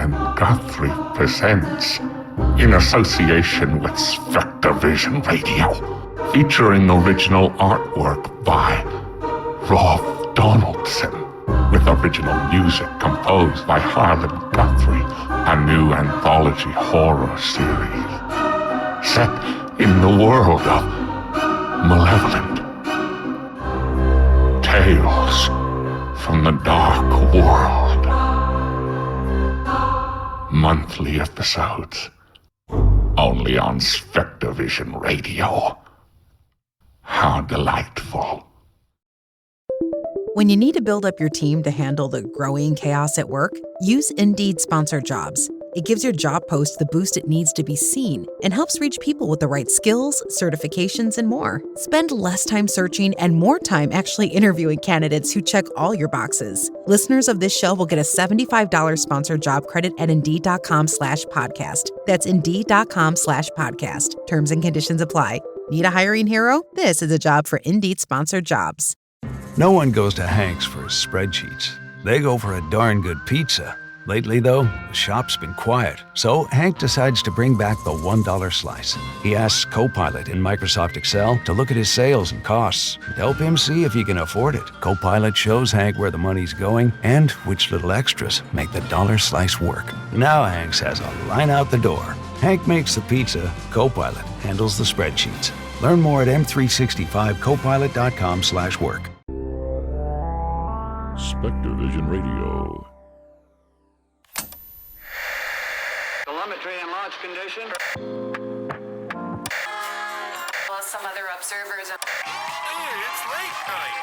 and Guthrie presents, in association with SpectreVision Radio, featuring original artwork by Rolf Donaldson, with original music composed by Harlan Guthrie, a new anthology horror series set in the world of Malevolent Tales from the Dark World. Monthly episodes, only on SpectreVision Radio. How delightful. When you need to build up your team to handle the growing chaos at work, use Indeed Sponsored Jobs. It gives your job post the boost it needs to be seen and helps reach people with the right skills, certifications, and more. Spend less time searching and more time actually interviewing candidates who check all your boxes. Listeners of this show will get a $75 sponsored job credit at Indeed.com/podcast. That's Indeed.com/podcast. Terms and conditions apply. Need a hiring hero? This is a job for Indeed Sponsored Jobs. No one goes to Hank's for his spreadsheets. They go for a darn good pizza. Lately, though, the shop's been quiet, so Hank decides to bring back the $1 slice. He asks Copilot in Microsoft Excel to look at his sales and costs and help him see if he can afford it. Copilot shows Hank where the money's going and which little extras make the dollar slice work. Now Hank has a line out the door. Hank makes the pizza, Copilot handles the spreadsheets. Learn more at m365copilot.com/work. SpectreVision Radio. Telemetry and launch condition. Well, some other observers. It's late night.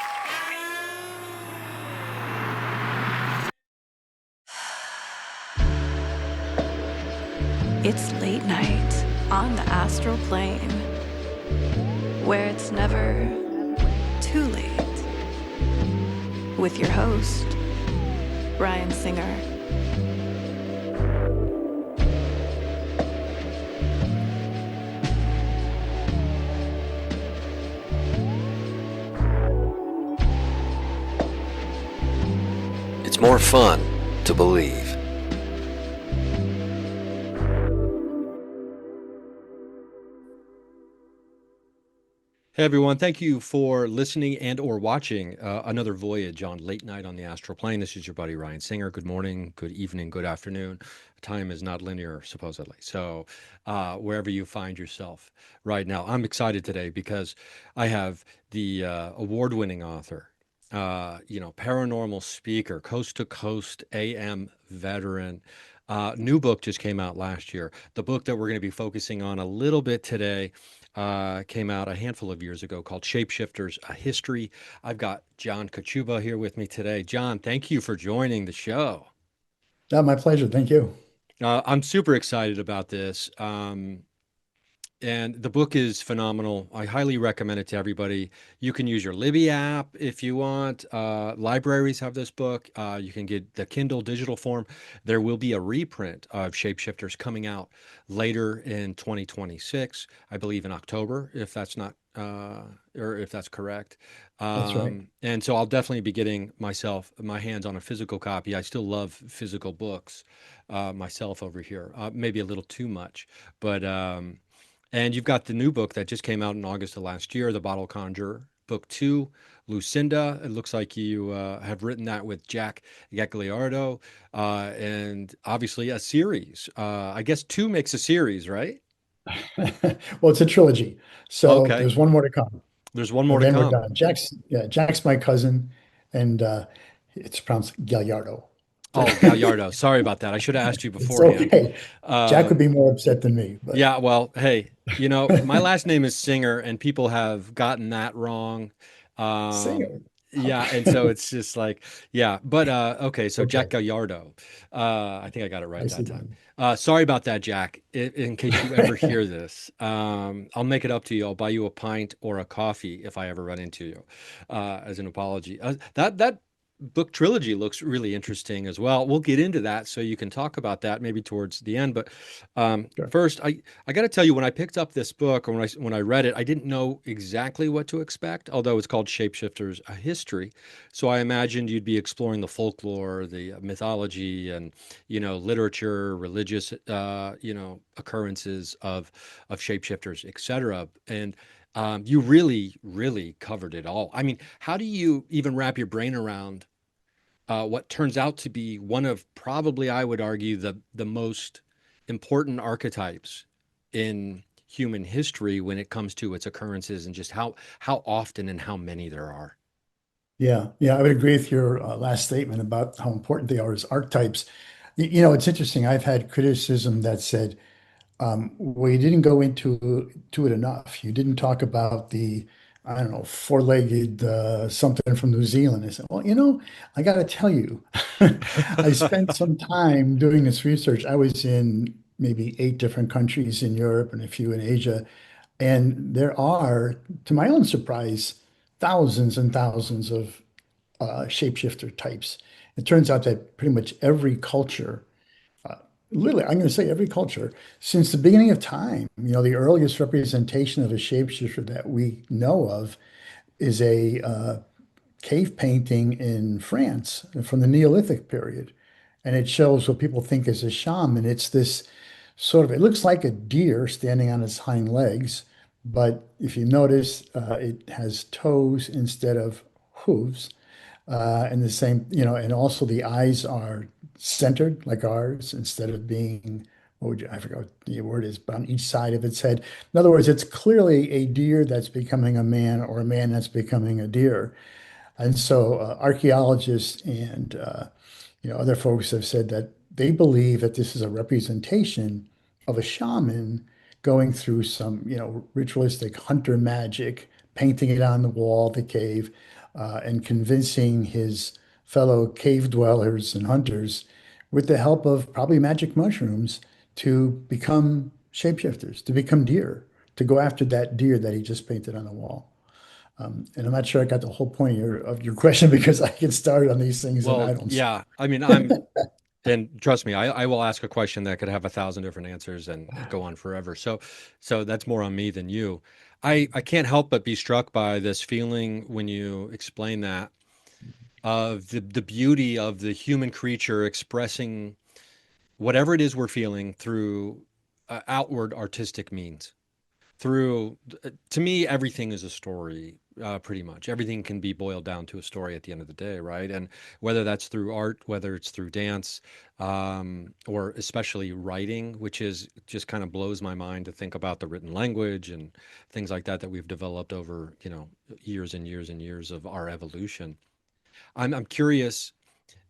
It's late night on the astral plane, where it's never too late. With your host, Ryan Singer. It's more fun to believe. Hey everyone, thank you for listening and or watching another voyage on Late Night on the Astral Plane. This is your buddy Ryan Singer. Good morning, good evening, good afternoon. Time is not linear, supposedly. So wherever you find yourself right now, I'm excited today because I have the award-winning author, paranormal speaker, coast to coast AM veteran. New book just came out last year. The book that we're going to be focusing on a little bit today came out a handful of years ago, called Shapeshifters, A History. I've got John Kachuba here with me today. John, thank you for joining the show. My pleasure. Thank you. I'm super excited about this. And the book is phenomenal. I highly recommend it to everybody. You can use your Libby app if you want. Libraries have this book. You can get the Kindle digital form. There will be a reprint of Shapeshifters coming out later in 2026, I believe in October, if that's not, or if that's correct. That's right. And so I'll definitely be getting my hands on a physical copy. I still love physical books myself over here, maybe a little too much, but and you've got the new book that just came out in August of last year, The Bottle Conjurer, Book 2, Lucinda. It looks like you have written that with Jack Gagliardo, and obviously a series. I guess 2 makes a series, right? Well, it's a trilogy. So Okay. There's one more to come. There's one more to Then come. we're done. Jack's my cousin, and it's pronounced Gagliardo. Oh, Gallardo. Sorry about that. I should have asked you It's beforehand. okay. Jack would be more upset than me. But. Yeah, well, hey, my last name is Singer, and people have gotten that wrong. Singer. Yeah, and so it's just like, yeah. But okay, so Okay. Jack Gallardo. I think I got it right I see that time. Sorry about that, Jack. In case you ever hear this, I'll make it up to you. I'll buy you a pint or a coffee if I ever run into you, as an apology. That book trilogy looks really interesting as well. We'll get into that so you can talk about that maybe towards the end. But Sure. first, I got to tell you, when I picked up this book or when I read it, I didn't know exactly what to expect. Although it's called Shapeshifters: A History, so I imagined you'd be exploring the folklore, the mythology, and literature, religious occurrences of shapeshifters, etc. And you really, really covered it all. I mean, how do you even wrap your brain around what turns out to be one of probably, I would argue, the most important archetypes in human history when it comes to its occurrences and just how often and how many there are? Yeah, yeah, I would agree with your last statement about how important they are as archetypes. It's interesting. I've had criticism that said, well, you didn't go into it enough. You didn't talk about the, I don't know, four-legged something from New Zealand. I said, well, I got to tell you, I spent some time doing this research. I was in maybe 8 different countries in Europe and a few in Asia. And there are, to my own surprise, thousands and thousands of shapeshifter types. It turns out that pretty much every culture, literally, I'm going to say every culture, since the beginning of time, the earliest representation of a shapeshifter that we know of is a cave painting in France from the Neolithic period. And it shows what people think is a shaman. It's this it looks like a deer standing on its hind legs, but if you notice, it has toes instead of hooves. And the same, and also the eyes are centered like ours instead of being, I forgot what the word is, but on each side of its head. In other words, it's clearly a deer that's becoming a man or a man that's becoming a deer. And so archaeologists and other folks have said that they believe that this is a representation of a shaman going through some ritualistic hunter magic, painting it on the wall of the cave, and convincing his fellow cave dwellers and hunters, with the help of probably magic mushrooms, to become shapeshifters, to become deer, to go after that deer that he just painted on the wall. And I'm not sure I got the whole point of your question because I get started on these things and I Well, don't yeah. I mean, and trust me, I will ask a question that could have 1,000 different answers and go on forever. So that's more on me than you. I can't help but be struck by this feeling when you explain that, of the beauty of the human creature expressing whatever it is we're feeling through outward artistic means. To me, everything is a story. Pretty much everything can be boiled down to a story at the end of the day, right? And whether that's through art, whether it's through dance, or especially writing, which is just kind of blows my mind to think about the written language and things like that we've developed over, years and years and years of our evolution. I'm curious,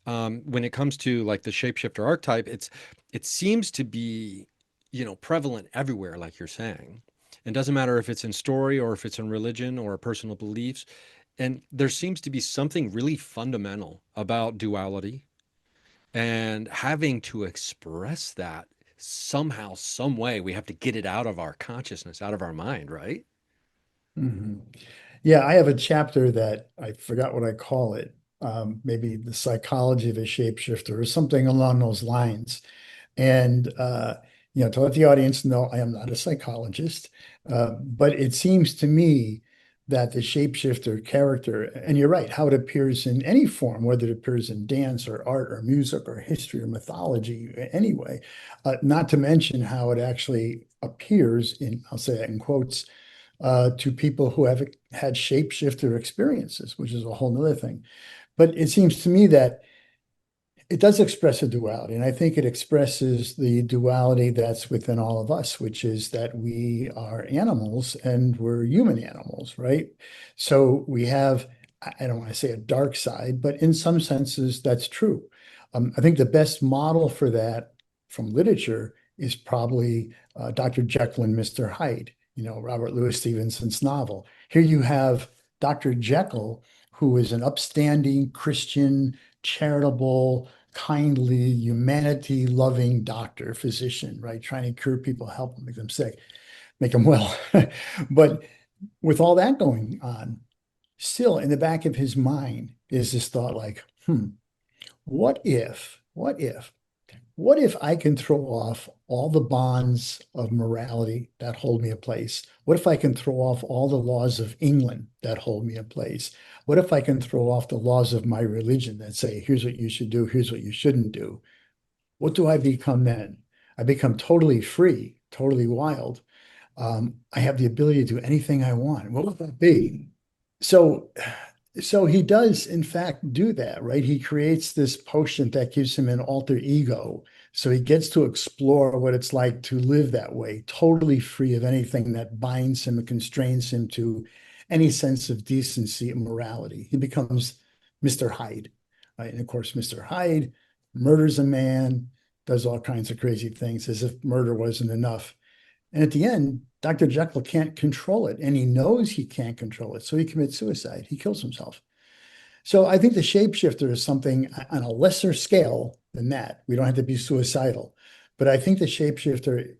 when it comes to like the shapeshifter archetype, it seems to be, prevalent everywhere, like you're saying. It doesn't matter if it's in story or if it's in religion or personal beliefs. And there seems to be something really fundamental about duality and having to express that somehow, some way. We have to get it out of our consciousness, out of our mind, right? Mhm. Yeah, I have a chapter that I forgot what I call it. Maybe the psychology of a shapeshifter or something along those lines. And to let the audience know, I am not a psychologist, but it seems to me that the shapeshifter character, and you're right, how it appears in any form, whether it appears in dance or art or music or history or mythology, anyway, not to mention how it actually appears in, I'll say that in quotes, to people who have had shapeshifter experiences, which is a whole nother thing. But it seems to me that it does express a duality, and I think it expresses the duality that's within all of us, which is that we are animals and we're human animals, right? So we have, I don't want to say a dark side, but in some senses, that's true. I think the best model for that from literature is probably Dr. Jekyll and Mr. Hyde, Robert Louis Stevenson's novel. Here you have Dr. Jekyll, who is an upstanding Christian, charitable, kindly, humanity-loving doctor, physician, right? Trying to cure people, help them, make them sick, make them well. But with all that going on, still in the back of his mind is this thought like, What if, what if I can throw off all the bonds of morality that hold me in place? What if I can throw off all the laws of England that hold me in place? What if I can throw off the laws of my religion that say, here's what you should do, here's what you shouldn't do? What do I become then? I become totally free, totally wild. I have the ability to do anything I want. What would that be? So, so he does, in fact, do that, right? He creates this potion that gives him an alter ego. So he gets to explore what it's like to live that way, totally free of anything that binds him and constrains him to any sense of decency and morality. He becomes Mr. Hyde, right? And of course, Mr. Hyde murders a man, does all kinds of crazy things as if murder wasn't enough. And at the end, Dr. Jekyll can't control it, and he knows he can't control it. So he commits suicide. He kills himself. So I think the shapeshifter is something on a lesser scale than that. We don't have to be suicidal. But I think the shapeshifter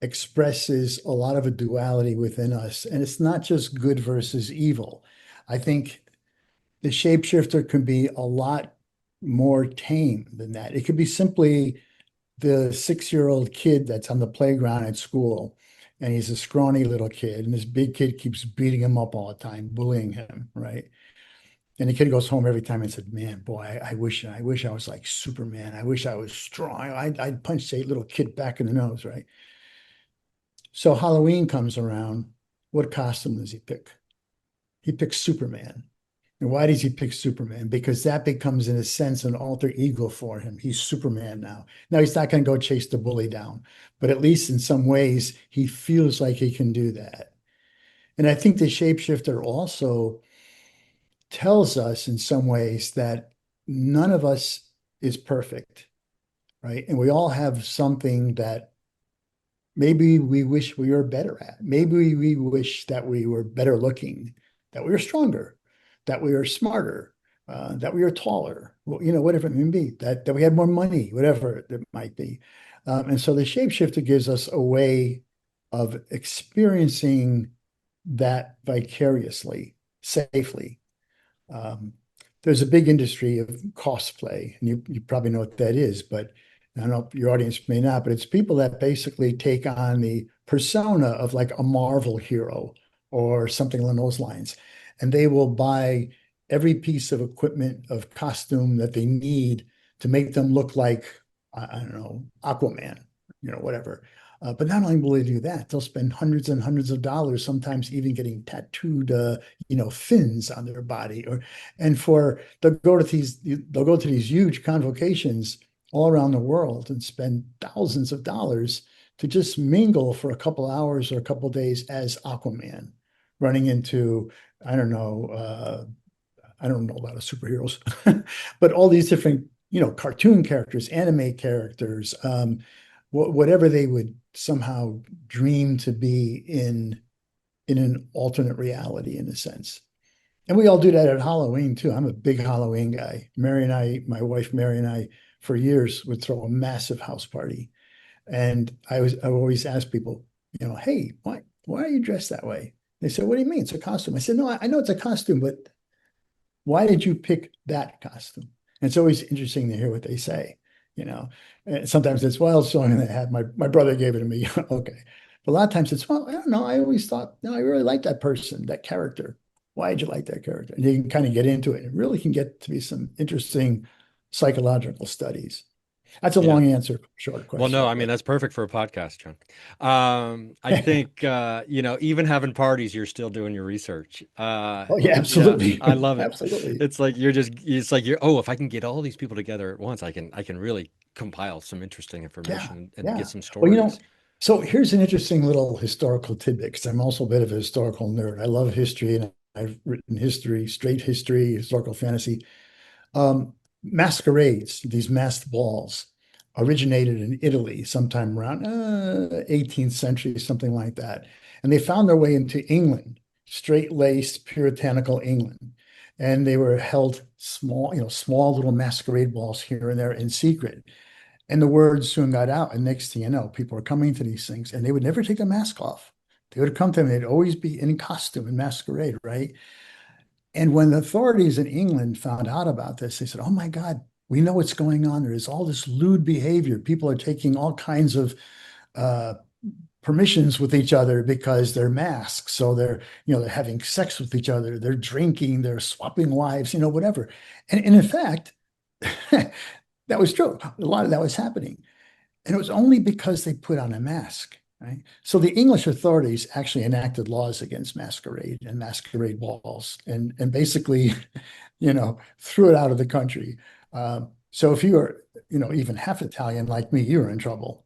expresses a lot of a duality within us. And it's not just good versus evil. I think the shapeshifter can be a lot more tame than that. It could be simply the 6-year-old kid that's on the playground at school, and he's a scrawny little kid, and this big kid keeps beating him up all the time, bullying him, right? And the kid goes home every time and said, man, boy, I wish I was like Superman. I wish I was strong. I'd punch that little kid back in the nose, right? So Halloween comes around. What costume does he pick? He picks Superman. And why does he pick Superman? Because that becomes, in a sense, an alter ego for him. He's Superman now. Now, he's not going to go chase the bully down, but at least in some ways, he feels like he can do that. And I think the shapeshifter also tells us in some ways that none of us is perfect, right? And we all have something that maybe we wish we were better at. Maybe we wish that we were better looking, that we were stronger, that we were smarter, that we were taller, whatever it may be, that we had more money, whatever it might be. And so the shapeshifter gives us a way of experiencing that vicariously, safely. There's a big industry of cosplay, and you probably know what that is, but I don't know, your audience may not, but it's people that basically take on the persona of like a Marvel hero or something along those lines. And they will buy every piece of equipment, of costume that they need to make them look like, I don't know, Aquaman, whatever. But not only will they do that, they'll spend hundreds and hundreds of dollars, sometimes even getting tattooed, fins on their body. They'll go to these huge convocations all around the world and spend thousands of dollars to just mingle for a couple hours or a couple days as Aquaman, running into, I don't know a lot of superheroes, but all these different, cartoon characters, anime characters, whatever they would somehow dream to be in an alternate reality, in a sense. And we all do that at Halloween too. I'm a big Halloween guy. My wife Mary and I, for years, would throw a massive house party. And I always ask people, hey, why are you dressed that way? They said, what do you mean? It's a costume. I said, no, I know it's a costume, but why did you pick that costume? And it's always interesting to hear what they say, And sometimes it's, well, it's something that I had, my brother gave it to me. Okay. But a lot of times it's, well, I don't know. I always thought, no, I really like that person, that character. Why did you like that character? And you can kind of get into it. It really can get to be some interesting psychological studies. That's a long answer, short question. Well, no, I mean, that's perfect for a podcast, John. I think, even having parties, you're still doing your research. Oh, yeah, absolutely. Yeah, I love it. Absolutely. It's like, if I can get all these people together at once, I can really compile some interesting information and get some stories. Well, so here's an interesting little historical tidbit, because I'm also a bit of a historical nerd. I love history, and I've written history, straight history, historical fantasy. Masquerades, these masked balls, originated in Italy sometime around 18th century, something like that. And they found their way into England, straight-laced, puritanical England. And they were held small little masquerade balls here and there in secret. And the word soon got out. And next thing you know, people were coming to these things, and they would never take a mask off. They would come to them, they'd always be in costume and masquerade, right? And when the authorities in England found out about this, they said, "Oh my God, we know what's going on. There is all this lewd behavior. People are taking all kinds of uh, permissions with each other because they're masked. So they're having sex with each other. They're drinking. They're swapping wives. Whatever." And in fact, that was true. A lot of that was happening, and it was only because they put on a mask. Right. So the English authorities actually enacted laws against masquerade and masquerade balls, and basically, threw it out of the country. So if you were, even half Italian like me, you were in trouble.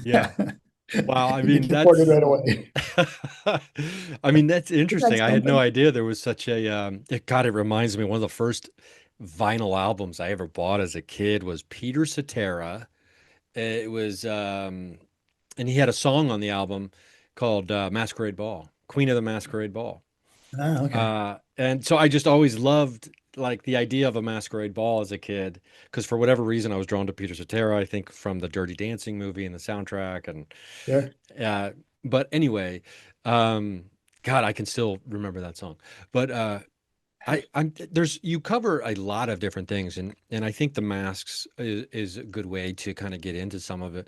Yeah. Wow. I You mean, get deported that's, right away. I mean, that's Isn't that interesting. I had no something? idea there was such a, God, it reminds me, one of the first vinyl albums I ever bought as a kid was Peter Cetera. It was, and he had a song on the album called Masquerade Ball, Queen of the Masquerade Ball. Ah, okay. And so I just always loved like the idea of a masquerade ball as a kid, because for whatever reason I was drawn to Peter Cetera, I think from the Dirty Dancing movie and the soundtrack. And Sure. uh, but anyway, um, God, I can still remember that song. But I'm there's you cover a lot of different things, and I think the masks is a good way to kind of get into some of it.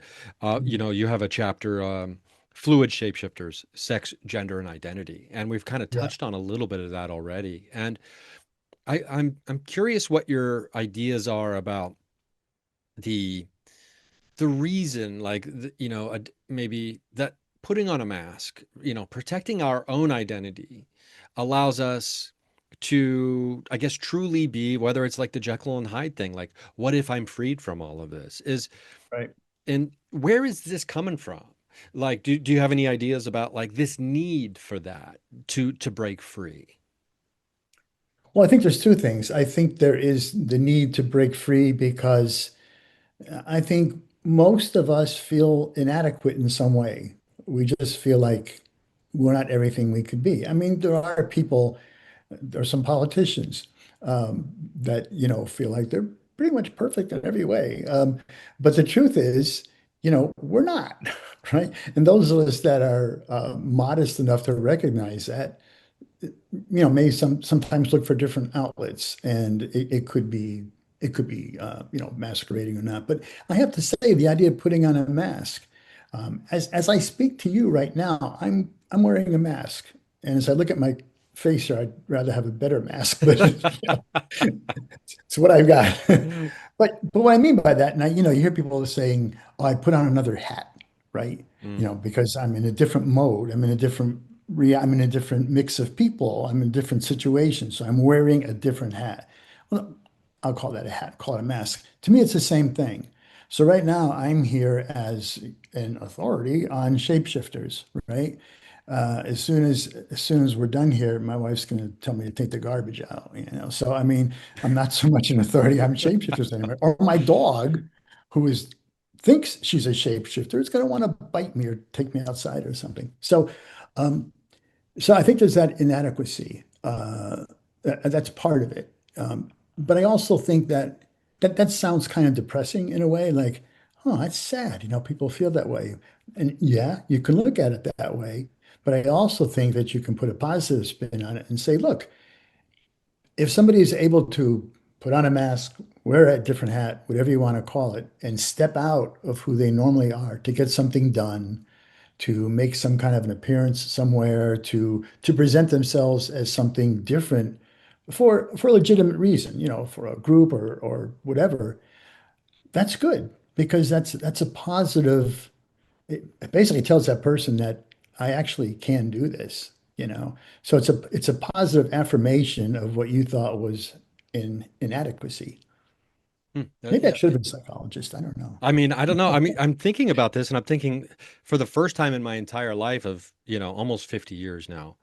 You have a chapter, fluid shapeshifters, sex, gender, and identity, and we've kind of Yeah. touched on a little bit of that already. And I'm curious what your ideas are about the the reason, like maybe that putting on a mask, protecting our own identity allows us to, I guess, truly be, whether it's like the Jekyll and Hyde thing, like, what if I'm freed from all of this? Right. And where is this coming from? Like, do you have any ideas about like this need for that to break free? Well, I think there's two things. I think there is the need to break free because I think most of us feel inadequate in some way. We just feel like we're not everything we could be. I mean, there are people, there are some politicians that, feel like they're pretty much perfect in every way. But the truth is, we're not, right? And those of us that are modest enough to recognize that, may sometimes look for different outlets, and it could be masquerading or not. But I have to say, the idea of putting on a mask, as I speak to you right now, I'm wearing a mask, and as I look at my face here, I'd rather have a better mask, but it's what I've got. But what I mean by that, and you hear people saying, "Oh, I put on another hat," right? Mm. Because I'm in a different mode. I'm in a different mix of people. I'm in a different situation. So I'm wearing a different hat. Well, I'll call that a hat, call it a mask. To me, it's the same thing. So right now I'm here as an authority on shapeshifters, right? As soon as we're done here, my wife's going to tell me to take the garbage out. So I mean, I'm not so much an authority on shapeshifters anymore. Or my dog, who is thinks she's a shapeshifter, is going to want to bite me or take me outside or something. Um, so I think there's that inadequacy. That's part of it. But I also think that sounds kind of depressing in a way, like, oh, that's sad. People feel that way. And yeah, you can look at it that way. But I also think that you can put a positive spin on it and say, look, if somebody is able to put on a mask, wear a different hat, whatever you want to call it, and step out of who they normally are to get something done, to make some kind of an appearance somewhere, to present themselves as something different for a legitimate reason, for a group or whatever, that's good because that's a positive. It basically tells that person that I actually can do this. So it's a positive affirmation of what you thought was inadequacy. Hmm. Maybe I Yeah. should have been a psychologist. I don't know. I mean, I don't know. I mean, I'm thinking about this and I'm thinking for the first time in my entire life of, almost 50 years now,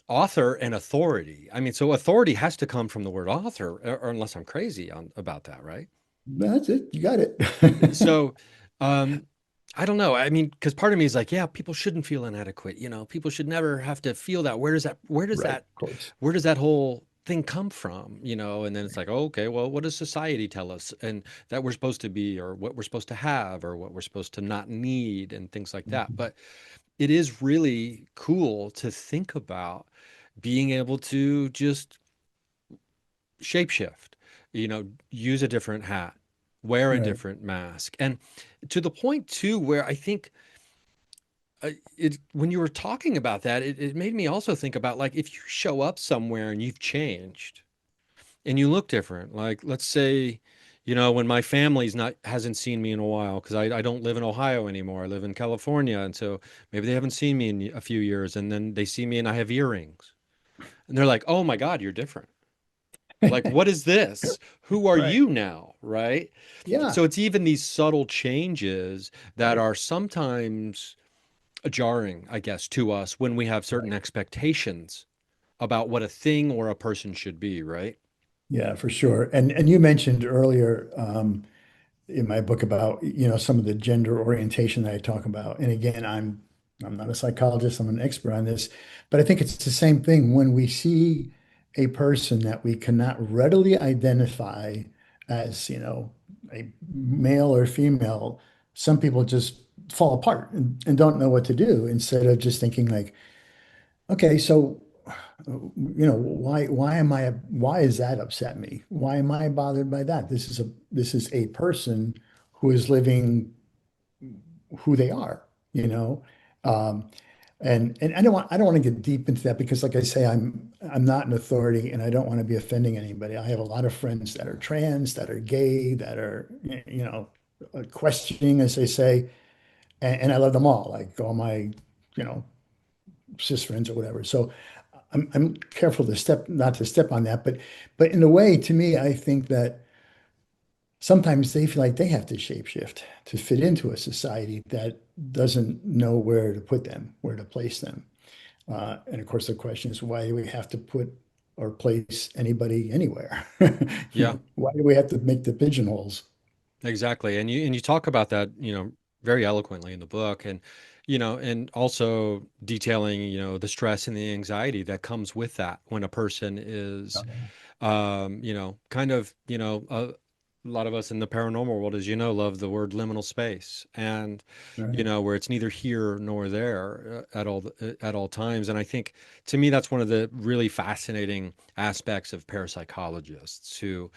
author and authority. I mean, so authority has to come from the word author, or unless I'm crazy about that, right? That's it. You got it. So, um, I don't know. I mean, because part of me is like, yeah, people shouldn't feel inadequate. People should never have to feel that. Right, of course. Where does that whole thing come from? And then it's like, oh, okay, well, what does society tell us and that we're supposed to be, or what we're supposed to have, or what we're supposed to not need, and things like that. Mhm. But it is really cool to think about, being able to just shapeshift, use a different hat, wear a Right. different mask. And to the point too, where I think when you were talking about that, it made me also think about, like, if you show up somewhere and you've changed and you look different, like, let's say, when my family's not hasn't seen me in a while, because I don't live in Ohio anymore. I live in California. And so maybe they haven't seen me in a few years, and then they see me and I have earrings. And they're like, oh my God, you're different. Like, what is this? Who are Right. you now? Right. Yeah. So it's even these subtle changes that Right. are sometimes jarring, I guess, to us when we have certain Right. expectations about what a thing or a person should be, right? Yeah, for sure. And you mentioned earlier in my book about, some of the gender orientation that I talk about. And again, I'm not a psychologist, I'm an expert on this, but I think it's the same thing when we see a person that we cannot readily identify as, a male or female. Some people just fall apart and don't know what to do, instead of just thinking like, okay, so why is that upset me? Why am I bothered by that? This is a person who is living who they are, you know. Um, and I don't want to get deep into that, because like I say, I'm not an authority, and I don't want to be offending anybody. I have a lot of friends that are trans, that are gay, that are, questioning, as they say, and I love them all, like all my, you know, cis friends or whatever. So I'm careful to not to step on that, but in a way, to me, I think that sometimes they feel like they have to shapeshift to fit into a society that doesn't know where to put them, where to place them. And of course, the question is, why do we have to put or place anybody anywhere? Yeah, Why do we have to make the pigeonholes? exactly. And you talk about that, very eloquently in the book, and and also detailing, the stress and the anxiety that comes with that when a person is kind of, a lot of us in the paranormal world, as you know, love the word liminal space, and Right. where it's neither here nor there at all times. And I think, to me, that's one of the really fascinating aspects of parapsychologists, who,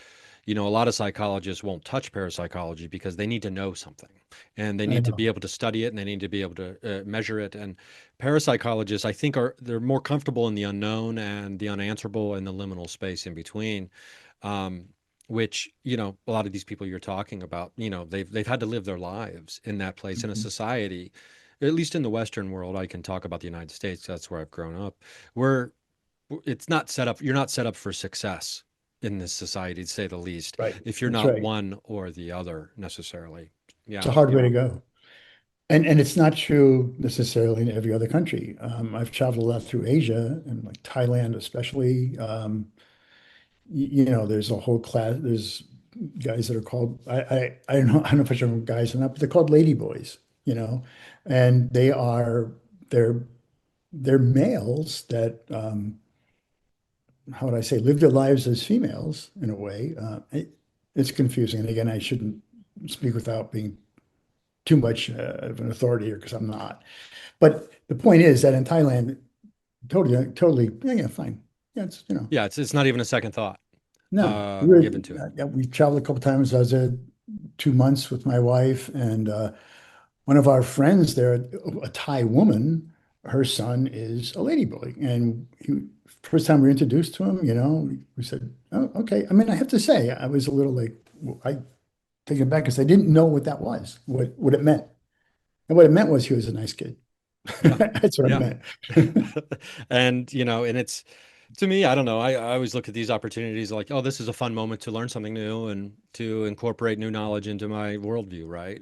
a lot of psychologists won't touch parapsychology because they need to know something, and they I need to be know. able to study it, and they need to be able to measure it. And parapsychologists, I think, they're more comfortable in the unknown and the unanswerable and the liminal space in between. Um, which, a lot of these people you're talking about, they've had to live their lives in that place, in a Mhm. society, at least in the Western world. I can talk about the United States. That's where I've grown up. Where it's not set up, you're not set up for success in this society, to say the least, Right. if you're That's not right. one or the other necessarily. It's Yeah, a hard way yeah, to go. And it's not true necessarily in every other country. I've traveled a lot through Asia, and like Thailand especially. There's a whole class. There's guys that are called, I don't know if I should them guys or not, but they're called ladyboys. And they're they're males that, how would I say, live their lives as females in a way. It's confusing. And again, I shouldn't speak without being too much of an authority here, because I'm not. But the point is that in Thailand, totally, totally, yeah, yeah, fine. Yeah, yeah. It's not even a second thought no. given to it. Yeah, we traveled a couple times. I was there 2 months with my wife, and one of our friends there, a Thai woman, her son is a ladyboy, and first time we were introduced to him, we said, "Oh, okay." I mean, I have to say, I was a little like, I take it back, because I didn't know what that was, what it meant, and what it meant was he was a nice kid. Yeah, That's what it yeah. meant. And and it's, to me, I don't know, I always look at these opportunities like, oh, this is a fun moment to learn something new and to incorporate new knowledge into my worldview, right?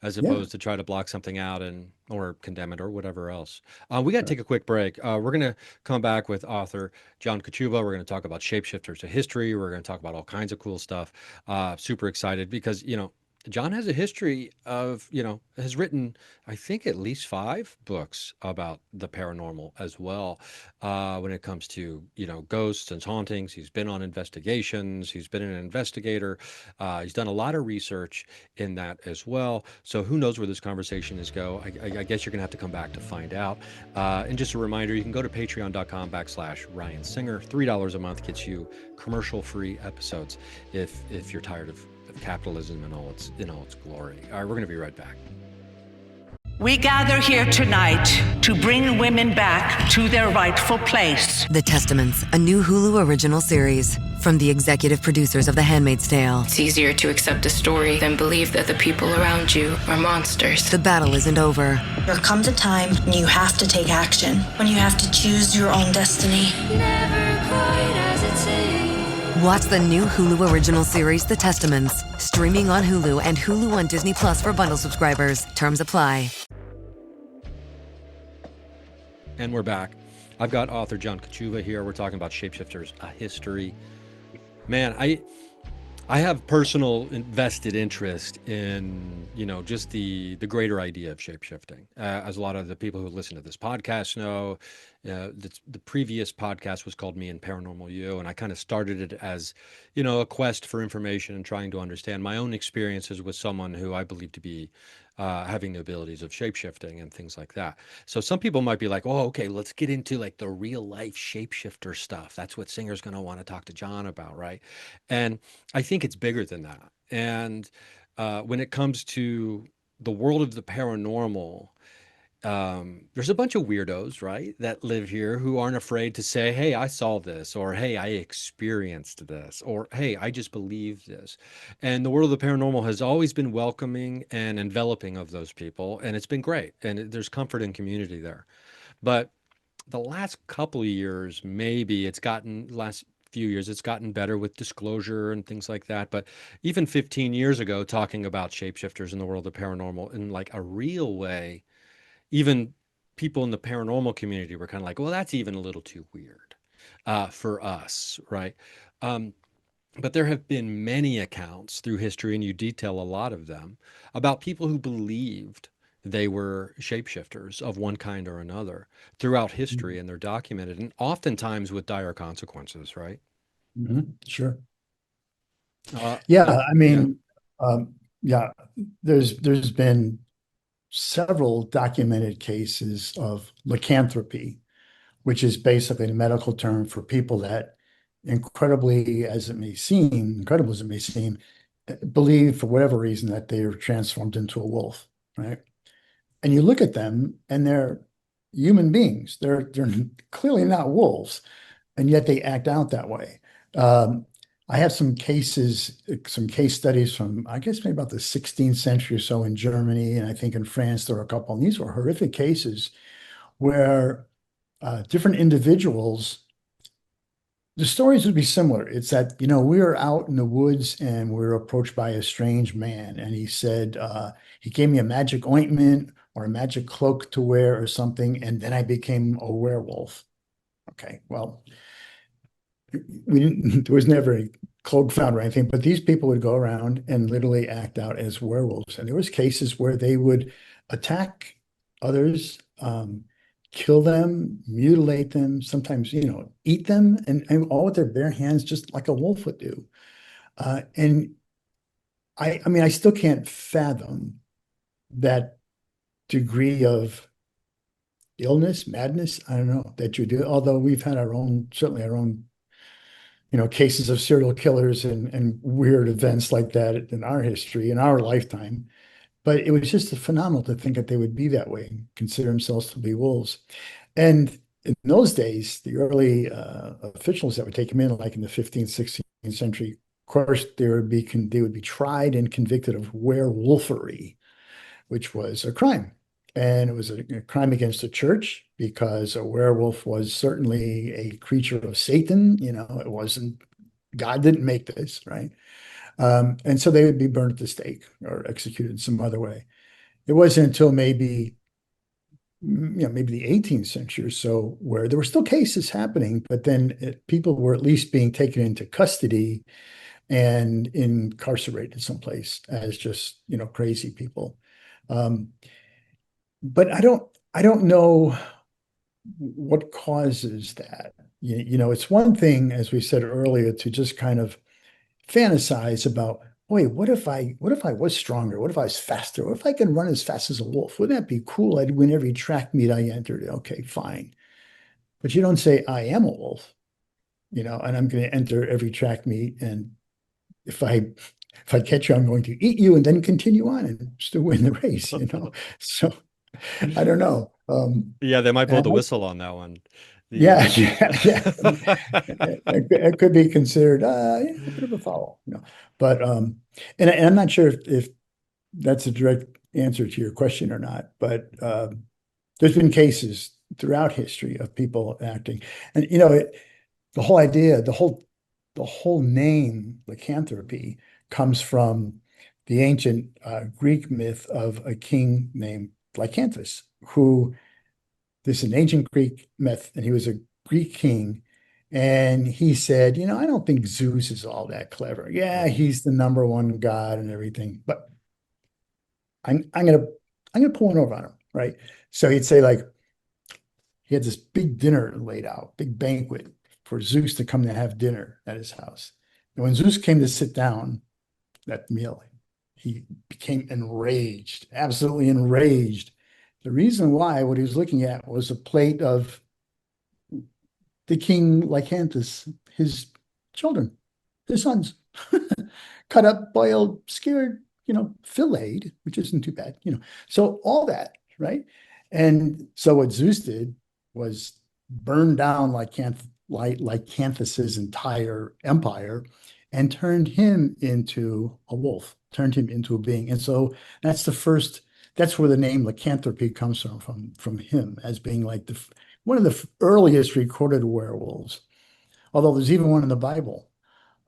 As Yeah. opposed to try to block something out and or condemn it or whatever else. We got to take a quick break. We're going to come back with author John Kachuba. We're going to talk about shapeshifters to history. We're going to talk about all kinds of cool stuff. Super excited because, John has a history of, has written, I think, at least 5 books about the paranormal as well. When it comes to, ghosts and hauntings, he's been on investigations, he's been an investigator, he's done a lot of research in that as well. So who knows where this conversation is go? I guess you're going to have to come back to find out. And just a reminder, you can go to patreon.com/Ryan Singer. $3 a month gets you commercial-free episodes if you're tired of capitalism in all its glory. All right, we're going to be right back. We gather here tonight to bring women back to their rightful place. The Testaments, a new Hulu original series from the executive producers of The Handmaid's Tale. It's easier to accept a story than believe that the people around you are monsters. The battle isn't over. There comes a time when you have to take action, when you have to choose your own destiny. Never quite as it seems. Watch the new Hulu original series, The Testaments, streaming on Hulu and Hulu on Disney Plus for bundle subscribers. Terms apply. And we're back. I've got author John Kachuba here. We're talking about Shapeshifters, a history. Man, I have personal vested interest in, just the greater idea of shapeshifting. As a lot of the people who listen to this podcast know, the previous podcast was called Me and Paranormal You, and I kind of started it as, a quest for information and trying to understand my own experiences with someone who I believe to be having the abilities of shapeshifting and things like that. So some people might be like, oh, okay, let's get into like the real life shapeshifter stuff. That's what Singer's going to want to talk to John about, right? And I think it's bigger than that. And when it comes to the world of the paranormal, there's a bunch of weirdos, right, that live here who aren't afraid to say, hey, I saw this, or hey, I experienced this, or hey, I just believe this. And the world of the paranormal has always been welcoming and enveloping of those people, and it's been great, and there's comfort and community there. But the last couple of years, last few years, it's gotten better with disclosure and things like that. But even 15 years ago, talking about shapeshifters in the world of paranormal in like a real way, even people in the paranormal community were kind of like, well, that's even a little too weird for us, right? But there have been many accounts through history, and you detail a lot of them, about people who believed they were shapeshifters of one kind or another throughout history, and they're documented, and oftentimes with dire consequences, right? Mm-hmm. Sure. I mean, there's been several documented cases of lycanthropy, which is basically a medical term for people that, incredible as it may seem, believe for whatever reason that they are transformed into a wolf, right? And you look at them and they're human beings. They're clearly not wolves, and yet they act out that way. I have some case studies from, I guess, maybe about the 16th century or so in Germany, and I think in France there were a couple, and these were horrific cases where different individuals, the stories would be similar. It's that, we were out in the woods and we were approached by a strange man, and he said, he gave me a magic ointment or a magic cloak to wear or something, and then I became a werewolf. Okay, well, there was never a cloak found or anything, but these people would go around and literally act out as werewolves. And there was cases where they would attack others, kill them, mutilate them, sometimes, eat them, and all with their bare hands, just like a wolf would do. And I mean, I still can't fathom that degree of illness, madness, I don't know, that you do, although we've had certainly our own cases of serial killers and weird events like that in our history, in our lifetime. But it was just phenomenal to think that they would be that way, consider themselves to be wolves. And in those days, the early officials that would take them in, like in the 15th, 16th century, of course, they would be tried and convicted of werewolfery, which was a crime. And it was a crime against the church, because a werewolf was certainly a creature of Satan. It wasn't, God didn't make this, right? And so they would be burned at the stake or executed some other way. It wasn't until maybe the 18th century or so where there were still cases happening, but then people were at least being taken into custody and incarcerated someplace as just, crazy people. Um, but I don't know what causes that. It's one thing, as we said earlier, to just kind of fantasize about, boy, what if I was stronger? What if I was faster? What if I can run as fast as a wolf? Wouldn't that be cool? I'd win every track meet I entered. Okay, fine. But you don't say I am a wolf, and I'm going to enter every track meet, and if I catch you, I'm going to eat you and then continue on and still win the race. So I don't know. Yeah, they might blow and the I- whistle on that one. yeah, yeah. It could be considered a bit of a foul, But and I'm not sure if that's a direct answer to your question or not, but there's been cases throughout history of people acting, and the whole idea, the whole name lycanthropy comes from the ancient Greek myth of a king named Lycanthus, who this is an ancient Greek myth, and he was a Greek king. And he said, I don't think Zeus is all that clever. Yeah, he's the number one god and everything, but I'm gonna pull one over on him, right? So he'd say, like, he had this big dinner laid out, big banquet for Zeus to come to have dinner at his house. And when Zeus came to sit down at the meal, he became enraged, absolutely enraged. The reason why, what he was looking at was a plate of the king Lycanthus, his children, his sons, cut up, boiled, skewered, filleted, which isn't too bad. So all that, right? And so what Zeus did was burn down Lycanthus's entire empire and turned him into a wolf, turned him into a being. And so that's where the name lycanthropy comes from him, as being like one of the earliest recorded werewolves. Although there's even one in the Bible,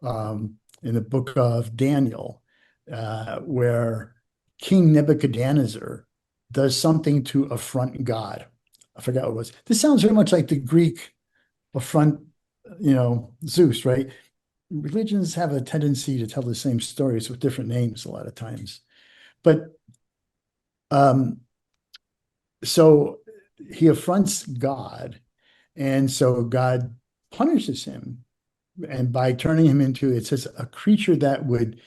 in the book of Daniel, where King Nebuchadnezzar does something to affront God. I forgot what it was. This sounds very much like the Greek affront, Zeus, right? Religions have a tendency to tell the same stories with different names a lot of times. But so he affronts God, and so God punishes him, and by turning him into, it says, a creature that would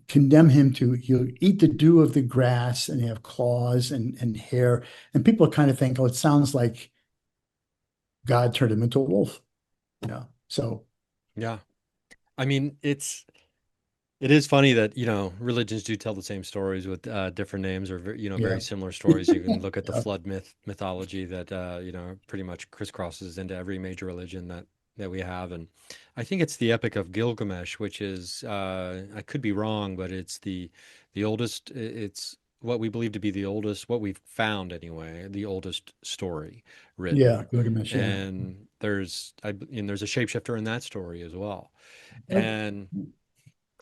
condemn him to, he'll eat the dew of the grass and have claws and hair. And people kind of think, oh, it sounds like God turned him into a wolf. So Yeah. I mean, it is funny that, religions do tell the same stories with different names, or, very similar stories. You can look at the flood mythology that, pretty much crisscrosses into every major religion that we have. And I think it's the Epic of Gilgamesh, which is, I could be wrong, but it's the oldest, it's what we believe to be the oldest, what we've found anyway, the oldest story written. Yeah, Gilgamesh, yeah. And there's a shapeshifter in that story as well. And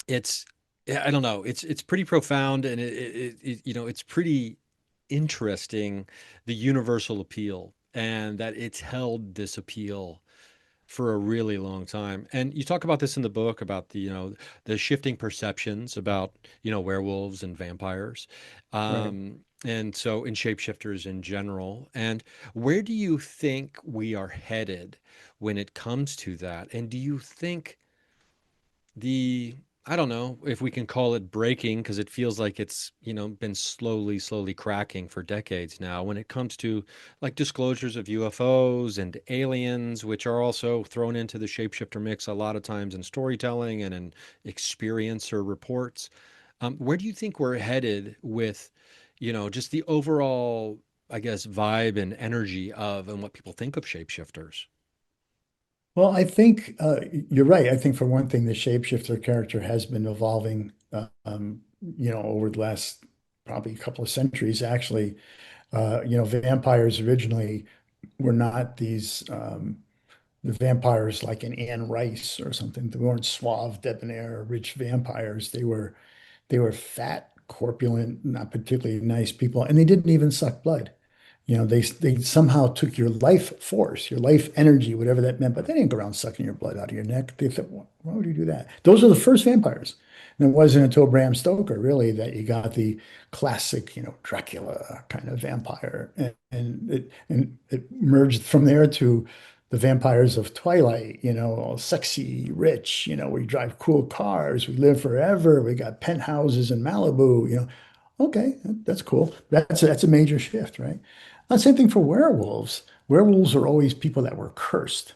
I don't know, it's pretty profound, and it's pretty interesting, the universal appeal, and that it's held this appeal for a really long time. And you talk about this in the book about the shifting perceptions about, werewolves and vampires. Right. And so in shapeshifters in general. And where do you think we are headed when it comes to that? And do you think I don't know if we can call it breaking, because it feels like it's, been slowly cracking for decades now, when it comes to like disclosures of UFOs and aliens, which are also thrown into the shapeshifter mix a lot of times in storytelling and in experiencer reports. Where do you think we're headed with, just the overall, I guess, vibe and energy of, and what people think of shapeshifters? Well, I think you're right. I think, for one thing, the shapeshifter character has been evolving, over the last probably couple of centuries, actually. Vampires originally were not the vampires like in Anne Rice or something. They weren't suave, debonair, rich vampires. They were fat, corpulent, not particularly nice people, and they didn't even suck blood. They somehow took your life force, your life energy, whatever that meant, but they didn't go around sucking your blood out of your neck. They thought, why would you do that? Those are the first vampires. And it wasn't until Bram Stoker, really, that you got the classic, Dracula kind of vampire. And it merged from there to the vampires of Twilight, all sexy, rich, we drive cool cars, we live forever, we got penthouses in Malibu. Okay, that's cool. That's a major shift, right? Same thing for werewolves. Werewolves are always people that were cursed.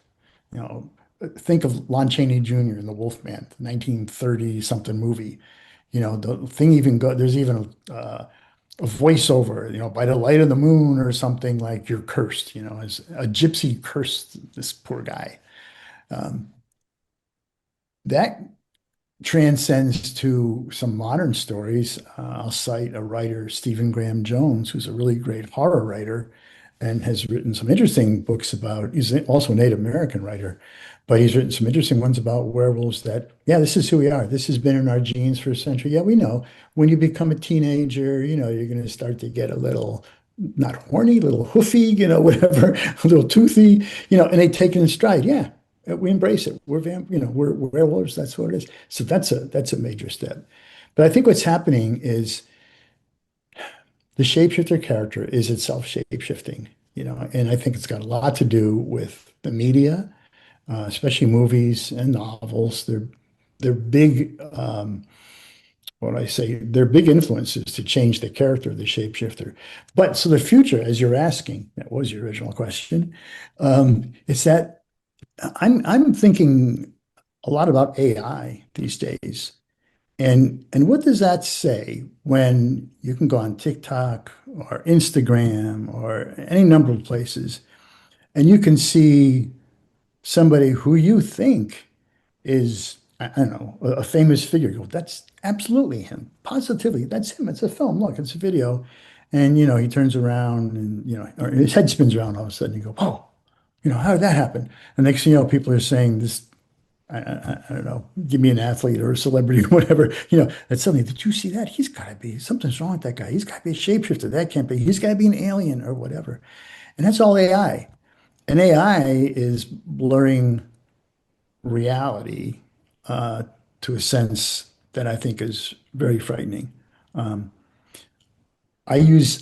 You know, think of Lon Chaney Jr. in The Wolfman, the 1930 something movie. The thing even there's even a voiceover, by the light of the moon or something, like you're cursed, as a gypsy cursed this poor guy. That transcends to some modern stories. I'll cite a writer, Stephen Graham Jones, who's a really great horror writer and has written some interesting books he's also a Native American writer, but he's written some interesting ones about werewolves that, yeah, this is who we are. This has been in our genes for a century. Yeah, we know when you become a teenager, you're going to start to get a little, not horny, a little hoofy, whatever, a little toothy, and they take it in stride. Yeah. We embrace it. We're we're werewolves. That's what it is. So that's a major step. But I think what's happening is the shapeshifter character is itself shapeshifting, and I think it's got a lot to do with the media, especially movies and novels. They're big. They're big influences to change the character of the shapeshifter. But so the future, as you're asking, that was your original question, it's that. I'm thinking a lot about AI these days. And what does that say when you can go on TikTok or Instagram or any number of places and you can see somebody who you think is, I don't know, a famous figure. You go, that's absolutely him. Positively, that's him. It's a film. Look, it's a video. And, he turns around and, or his head spins around all of a sudden. You go, oh. How did that happen? And next thing you know, people are saying this, I don't know, give me an athlete or a celebrity or whatever, that's something. Did you see that? He's got to be, something's wrong with that guy. He's got to be a shapeshifter. That can't be. He's got to be an alien or whatever. And that's all AI. And AI is blurring reality to a sense that I think is very frightening. I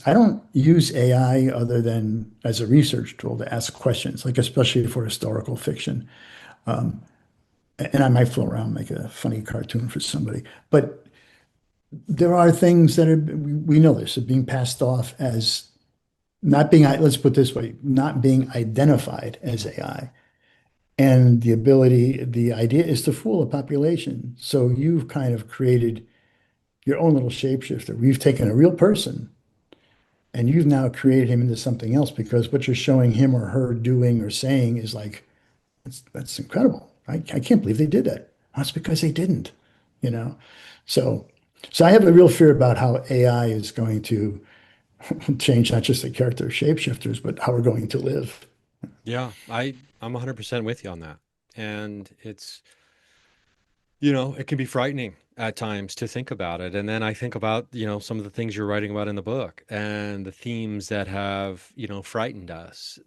don't use AI other than as a research tool to ask questions, like especially for historical fiction. And I might fool around, make a funny cartoon for somebody. But there are things that we know this, are being passed off as not being, let's put it this way, not being identified as AI. And the idea is to fool a population. So you've kind of created your own little shapeshifter. We've taken a real person and you've now created him into something else because what you're showing him or her doing or saying is like, that's incredible. I can't believe they did that. That's because they didn't, So I have a real fear about how AI is going to change not just the character of shapeshifters, but how we're going to live. Yeah, I'm 100% with you on that. And it's, it can be frightening at times to think about it. And then I think about, some of the things you're writing about in the book and the themes that have, frightened us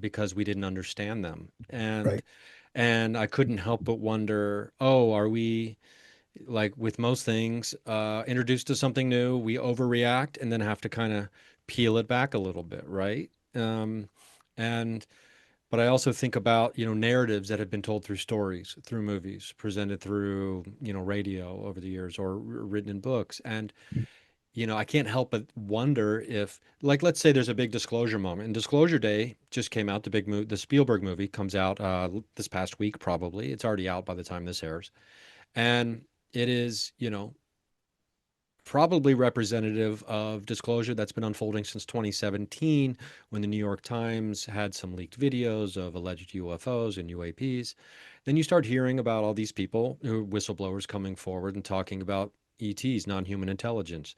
because we didn't understand them. And, right. And I couldn't help but wonder, are we, like with most things, introduced to something new, we overreact and then have to kind of peel it back a little bit, right? But I also think about, narratives that have been told through stories, through movies, presented through, radio over the years or written in books. And, I can't help but wonder if, like, let's say there's a big disclosure moment. And Disclosure Day just came out. The Spielberg movie comes out this past week, probably. It's already out by the time this airs. And it is, probably representative of disclosure that's been unfolding since 2017 when the New York Times had some leaked videos of alleged UFOs and UAPs. Then you start hearing about all these people, whistleblowers coming forward and talking about ETs, non-human intelligence,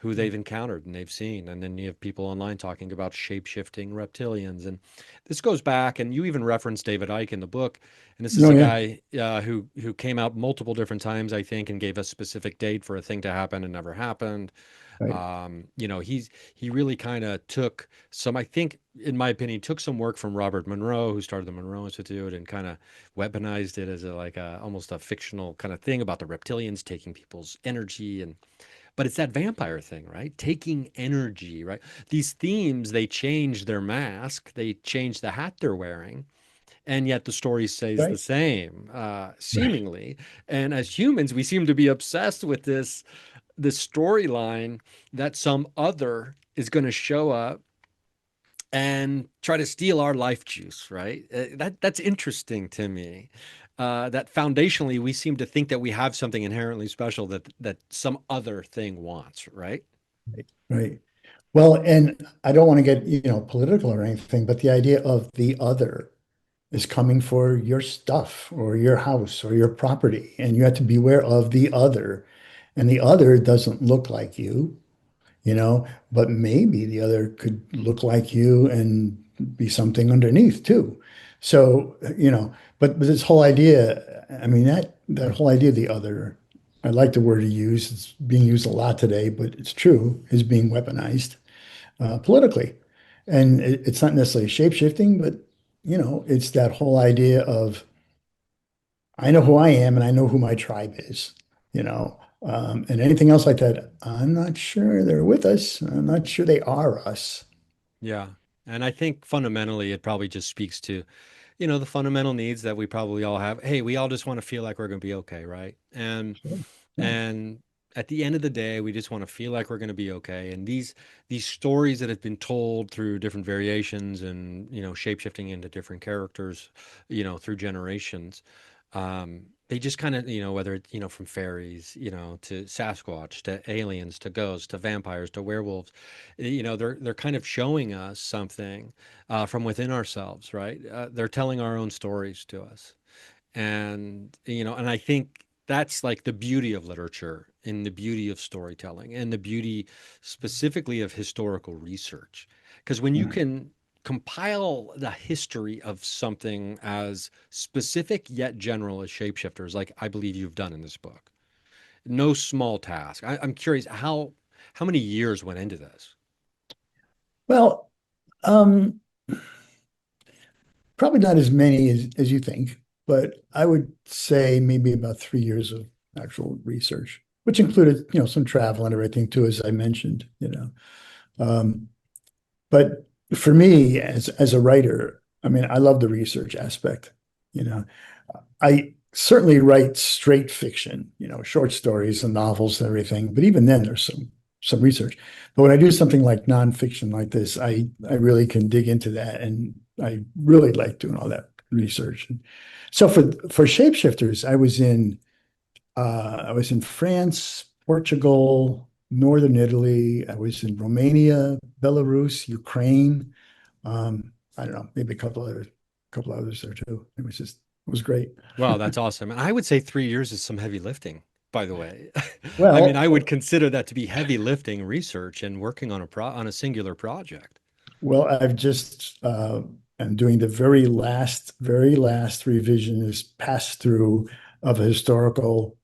who they've encountered and they've seen. And then you have people online talking about shape-shifting reptilians. And this goes back, and you even reference David Icke in the book. And this is a guy who came out multiple different times, I think, and gave a specific date for a thing to happen and never happened. Right. You know, he really kind of took some, I think, in my opinion, took some work from Robert Monroe, who started the Monroe Institute, and kind of weaponized it as almost a fictional kind of thing about the reptilians taking people's energy. And but it's that vampire thing, right? Taking energy, right? These themes, they change their mask, they change the hat they're wearing, and yet the story stays the same, seemingly. And as humans, we seem to be obsessed with this storyline that some other is going to show up and try to steal our life juice, right? That's interesting to me. That foundationally, we seem to think that we have something inherently special that some other thing wants, right? Right. Well, and I don't want to get, political or anything, but the idea of the other is coming for your stuff or your house or your property, and you have to beware of the other. And the other doesn't look like you, but maybe the other could look like you and be something underneath too. So, but this whole idea, I mean, that whole idea of the other, I like the word you use, it's being used a lot today, but it's true, is being weaponized politically. And it's not necessarily shape-shifting, but, it's that whole idea of I know who I am and I know who my tribe is, and anything else like that, I'm not sure they're with us. I'm not sure they are us. Yeah. And I think fundamentally, it probably just speaks to, the fundamental needs that we probably all have. Hey, we all just want to feel like we're going to be okay, right? And Sure. Yeah. and at the end of the day, we just want to feel like we're going to be okay. And these stories that have been told through different variations and shape-shifting into different characters, through generations, they just kind of, whether it's, from fairies, to Sasquatch, to aliens, to ghosts, to vampires, to werewolves, they're kind of showing us something from within ourselves, right? They're telling our own stories to us. And, and I think that's like the beauty of literature and the beauty of storytelling and the beauty specifically of historical research. Because when you can compile the history of something as specific yet general as shapeshifters, like I believe you've done in this book, no small task. I'm curious how many years went into this? Well, probably not as many as you think, but I would say maybe about 3 years of actual research, which included, some travel and everything too, as I mentioned, But for me, as a writer, I mean, I love the research aspect. I certainly write straight fiction, short stories and novels and everything. But even then, there's some research. But when I do something like nonfiction like this, I really can dig into that, and I really like doing all that research. So for Shapeshifters, I was in France, Portugal, Northern Italy. I was in Romania, Belarus, Ukraine. I don't know, maybe a couple others there too. It was great. Wow, that's awesome. And I would say 3 years is some heavy lifting, by the way. Well, I mean, I would consider that to be heavy lifting research and working on a singular project. Well, I've just I'm doing the very last revision is pass through of a historical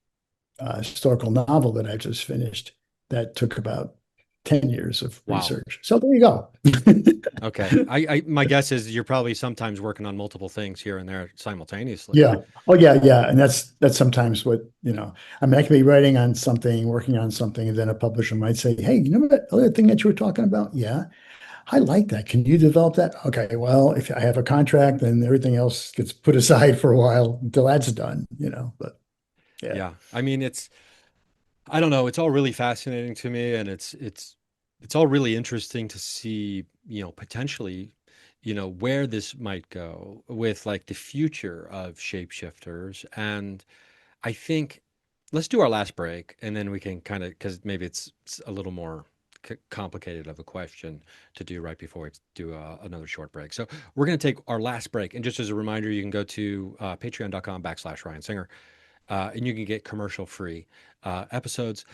novel that I just finished that took about 10 years of research. So there you go. Okay. My guess is you're probably sometimes working on multiple things here and there simultaneously. Yeah. Oh, yeah. And that's sometimes what, I mean, I could be working on something, and then a publisher might say, hey, you know that other thing that you were talking about? Yeah, I like that. Can you develop that? Okay, well, if I have a contract, then everything else gets put aside for a while until that's done, but yeah. Yeah. I mean, I don't know. It's all really fascinating to me, and it's all really interesting to see, potentially, where this might go with like the future of shapeshifters. And I think let's do our last break, and then we can kind of, because maybe it's a little more complicated of a question to do right before we do another short break. So we're going to take our last break. And just as a reminder, you can go to patreon.com/Ryan Singer. and you can get commercial-free episodes,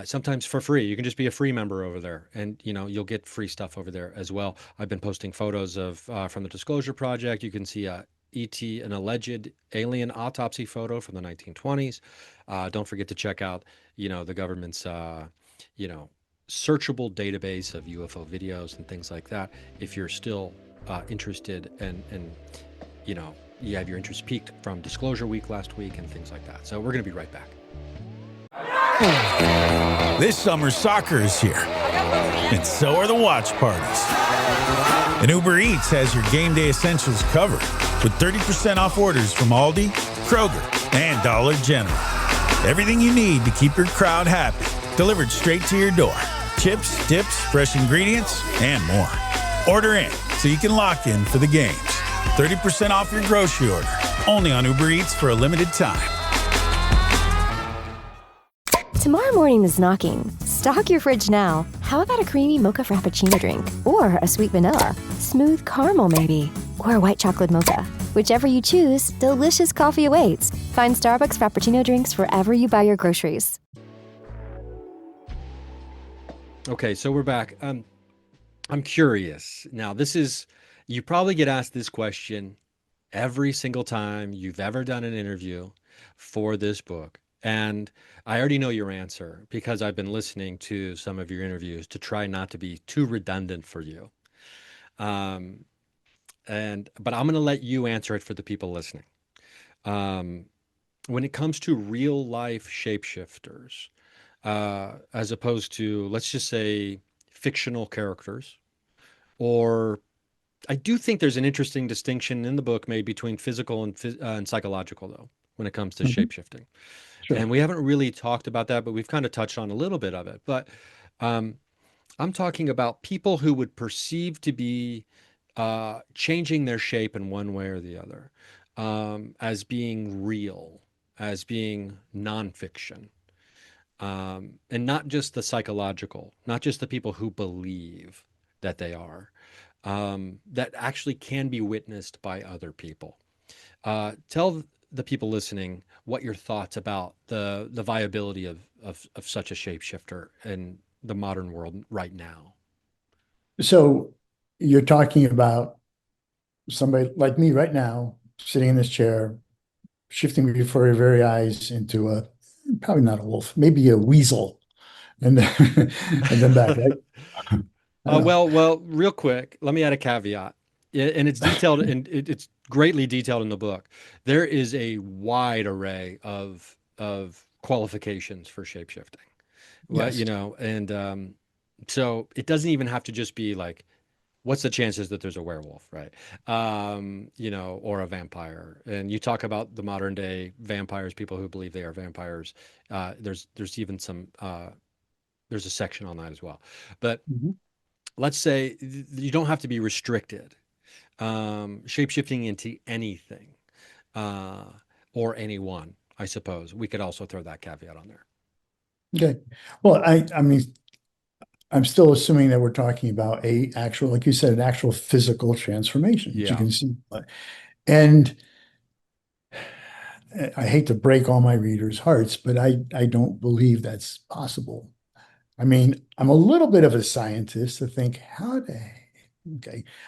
sometimes for free. You can just be a free member over there, and you'll get free stuff over there as well. I've been posting photos of from the Disclosure Project. You can see E.T., an alleged alien autopsy photo from the 1920s. Don't forget to check out, the government's, searchable database of UFO videos and things like that. If you're still interested and you have your interest peaked from Disclosure Week last week and things like that. So we're going to be right back. This summer, soccer is here, and so are the watch parties. And Uber Eats has your game day essentials covered with 30% off orders from Aldi, Kroger, and Dollar General. Everything you need to keep your crowd happy, delivered straight to your door. Chips, dips, fresh ingredients, and more. Order in so you can lock in for the games. 30% off your grocery order, only on Uber Eats for a limited time. Tomorrow morning is knocking. Stock your fridge now. How about a creamy mocha frappuccino drink? Or a sweet vanilla? Smooth caramel maybe? Or a white chocolate mocha? Whichever you choose, delicious coffee awaits. Find Starbucks Frappuccino drinks wherever you buy your groceries. Okay, so we're back. I'm curious. Now, you probably get asked this question every single time you've ever done an interview for this book. And I already know your answer because I've been listening to some of your interviews to try not to be too redundant for you. But I'm going to let you answer it for the people listening. When it comes to real life shapeshifters, as opposed to, let's just say, fictional characters, or I do think there's an interesting distinction in the book made between physical and psychological, though, when it comes to shapeshifting. Sure. And we haven't really talked about that, but we've kind of touched on a little bit of it. But I'm talking about people who would perceive to be changing their shape in one way or the other, as being real, as being nonfiction, and not just the psychological, not just the people who believe that they are, that actually can be witnessed by other people. Tell the people listening what your thoughts about the viability of such a shapeshifter in the modern world right now. So you're talking about somebody like me right now, sitting in this chair, shifting before your very eyes into probably not a wolf, maybe a weasel, and then back, right? Well, real quick, let me add a caveat, and it's detailed, and it's greatly detailed in the book. There is a wide array of qualifications for shapeshifting. Yes. And so it doesn't even have to just be like, what's the chances that there's a werewolf, right? Or a vampire. And you talk about the modern day vampires, people who believe they are vampires. There's even some, there's a section on that as well. But let's say you don't have to be restricted. Shapeshifting into anything, or anyone, I suppose. We could also throw that caveat on there. Okay. Well, I mean, I'm still assuming that we're talking about like you said, an actual physical transformation. Yeah. You can see. And I hate to break all my readers' hearts, but I don't believe that's possible. I mean, I'm a little bit of a scientist to think,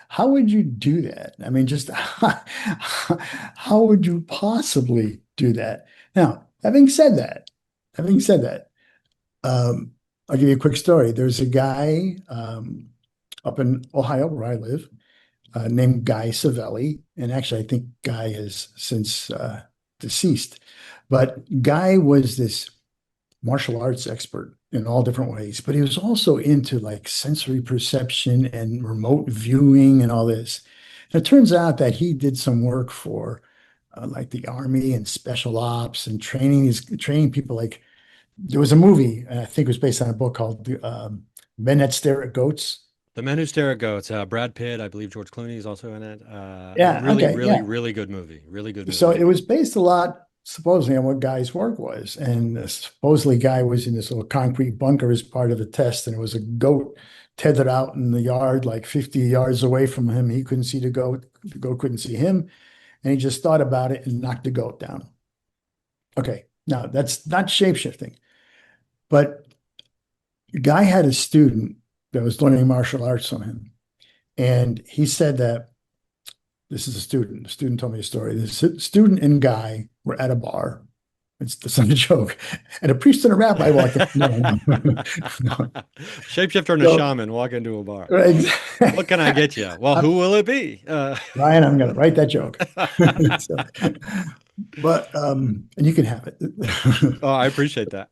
how would you do that? I mean, just how would you possibly do that? Now, having said that, I'll give you a quick story. There's a guy up in Ohio where I live named Guy Savelli. And actually, I think Guy has since deceased. But Guy was this martial arts expert in all different ways, but he was also into like sensory perception and remote viewing and all this. And it turns out that he did some work for like the Army and special ops and training people. Like there was a movie, and I think it was based on a book called Men That Stare at Goats. The Men Who Stare at Goats. Brad Pitt, I believe George Clooney is also in it. Really good movie. Really good movie. So it was based a lot supposedly on what Guy's work was. And supposedly Guy was in this little concrete bunker as part of the test, and it was a goat tethered out in the yard like 50 yards away from him. He couldn't see the goat couldn't see him, and he just thought about it and knocked the goat down. Okay, Now, that's not shapeshifting, but the guy had a student that was learning martial arts from him. And he said that this is a student. The student told me a story. The student and guy were at a bar. It's not a joke. And a priest and a rabbi walked in. No, no, no. Shapeshifter and a shaman walk into a bar. Right. What can I get you? Well, who will it be? Ryan, I'm going to write that joke. And you can have it. Oh, I appreciate that.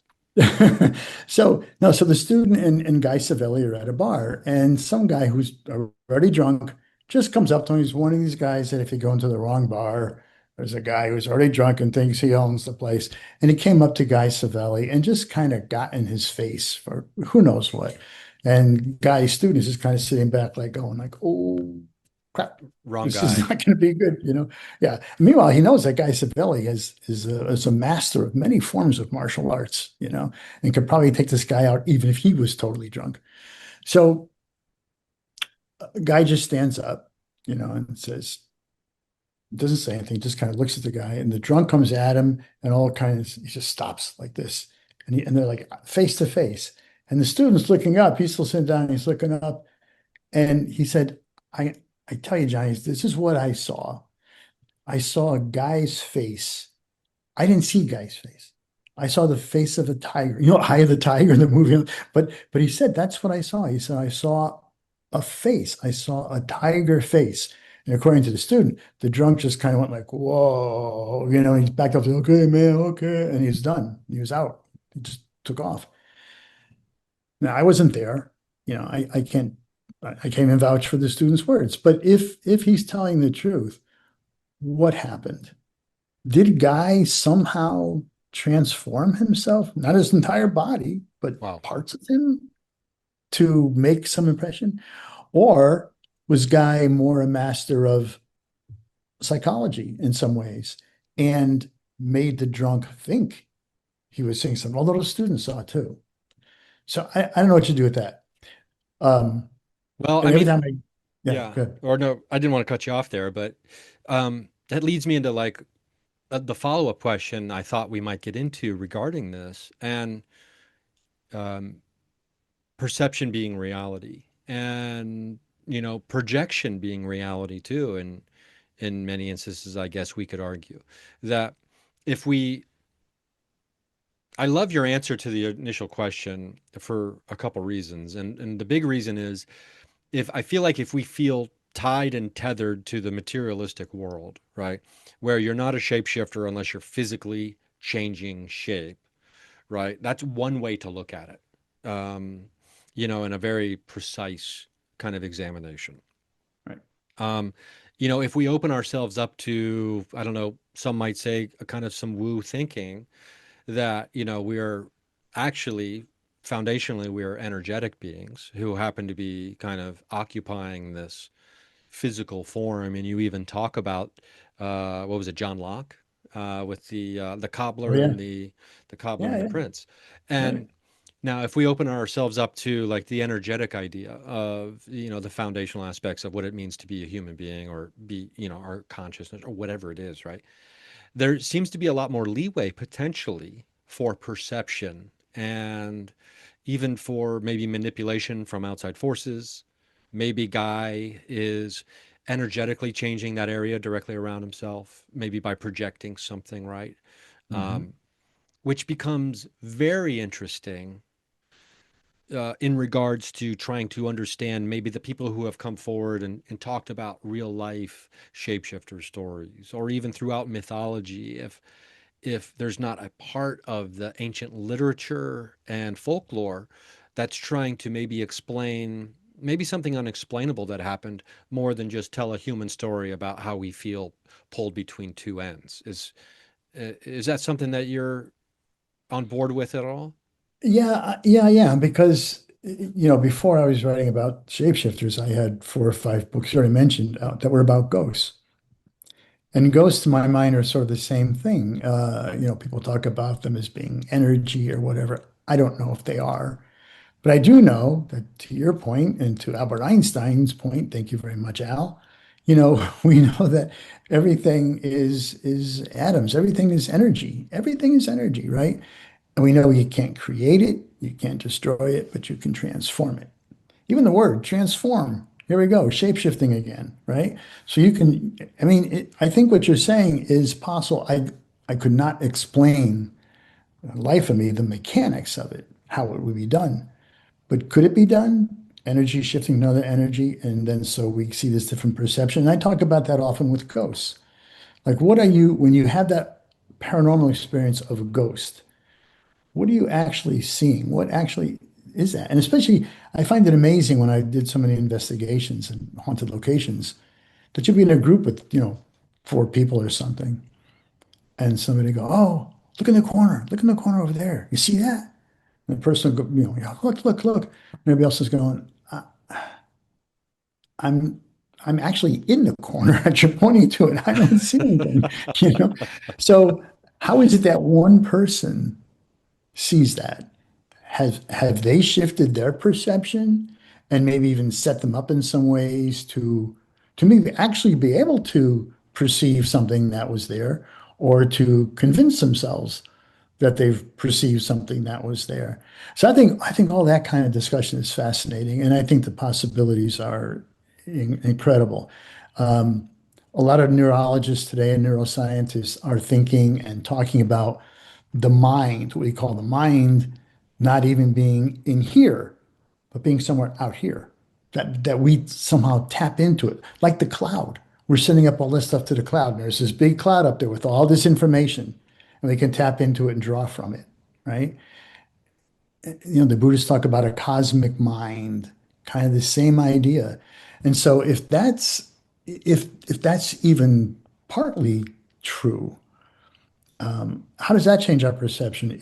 So the student and Guy Savelli are at a bar, and some guy who's already drunk just comes up to him. He's one of these guys that if you go into the wrong bar, there's a guy who's already drunk and thinks he owns the place. And he came up to Guy Savelli and just kind of got in his face for who knows what. And Guy's student is just kind of sitting back like going like, oh, crap. Wrong this guy. is not going to be good, Yeah. Meanwhile, he knows that Guy Savelli is a master of many forms of martial arts, and could probably take this guy out even if he was totally drunk. So a guy just stands up, and says, doesn't say anything, just kind of looks at the guy, and the drunk comes at him and he just stops like this. And they're like face to face. And the student's looking up, he's still sitting down, and he's looking up. And he said, I tell you, Johnny, this is what I saw. I saw a guy's face. I didn't see Guy's face. I saw the face of a tiger. Eye of the Tiger, the movie. But he said, that's what I saw. He said, I saw a face. I saw a tiger face. And according to the student, the drunk just kind of went like, whoa, he's backed up to, okay, man, okay. And he's done. He was out. He just took off. Now, I wasn't there. I can't even vouch for the student's words. But if he's telling the truth, what happened? Did Guy somehow transform himself? Not his entire body, but parts of him to make some impression? Or was Guy more a master of psychology in some ways and made the drunk think he was seeing something? Although the students saw it too. So I don't know what you do with that. Well, I mean, good. Or no, I didn't want to cut you off there, but that leads me into like the follow-up question I thought we might get into regarding this, and perception being reality, and projection being reality too. And in many instances, I guess we could argue that I love your answer to the initial question for a couple reasons. And the big reason is I feel like if we feel tied and tethered to the materialistic world, right, where you're not a shapeshifter unless you're physically changing shape, right? That's one way to look at it, in a very precise kind of examination. Right. If we open ourselves up to, I don't know, some might say a kind of some woo thinking that, we are actually foundationally, we are energetic beings who happen to be kind of occupying this physical form. And you even talk about, what was it, John Locke, with the cobbler and the cobbler and the prince. And now, if we open ourselves up to like the energetic idea of, the foundational aspects of what it means to be a human being, or be, our consciousness, or whatever it is, right? There seems to be a lot more leeway potentially for perception, and even for maybe manipulation from outside forces. Maybe Guy is energetically changing that area directly around himself, maybe by projecting something, right? Mm-hmm. Which becomes very interesting in regards to trying to understand maybe the people who have come forward and talked about real life shapeshifter stories, or even throughout mythology, if there's not a part of the ancient literature and folklore that's trying to maybe explain maybe something unexplainable that happened, more than just tell a human story about how we feel pulled between two ends. Is that something that you're on board with at all? Yeah. Because, before I was writing about shapeshifters, I had 4 or 5 books you already mentioned that were about ghosts. And ghosts, to my mind, are sort of the same thing. People talk about them as being energy or whatever. I don't know if they are. But I do know that, to your point and to Albert Einstein's point, thank you very much, Al, we know that everything is atoms, everything is energy, everything is energy, right? And we know you can't create it, you can't destroy it, but you can transform it. Even the word transform, here we go, shapeshifting again, right? So you can, I mean, I think what you're saying is possible. I could not explain life of me the mechanics of it, how it would be done. But could it be done? Energy shifting another energy, and then so we see this different perception. And I talk about that often with ghosts. Like, what are you, when you have that paranormal experience of a ghost, what are you actually seeing? What actually is that? And especially, I find it amazing when I did so many investigations in haunted locations that you'd be in a group with, 4 people or something, and somebody go, "Oh, look in the corner over there. You see that?" And the person go, "Yeah, look, look, look." And everybody else is going, I'm I'm actually in the corner that you're pointing to, and I don't see anything, you know? So how is it that one person sees that? Have they shifted their perception and maybe even set them up in some ways to maybe actually be able to perceive something that was there, or to convince themselves that they've perceived something that was there? So I think all that kind of discussion is fascinating, and I think the possibilities are incredible. A lot of neurologists today and neuroscientists are thinking and talking about the mind, what we call the mind, not even being in here, but being somewhere out here. That we somehow tap into it, like the cloud. We're sending up all this stuff to the cloud. And there's this big cloud up there with all this information, and we can tap into it and draw from it, right? The Buddhists talk about a cosmic mind, kind of the same idea. And so if that's even partly true, how does that change our perception?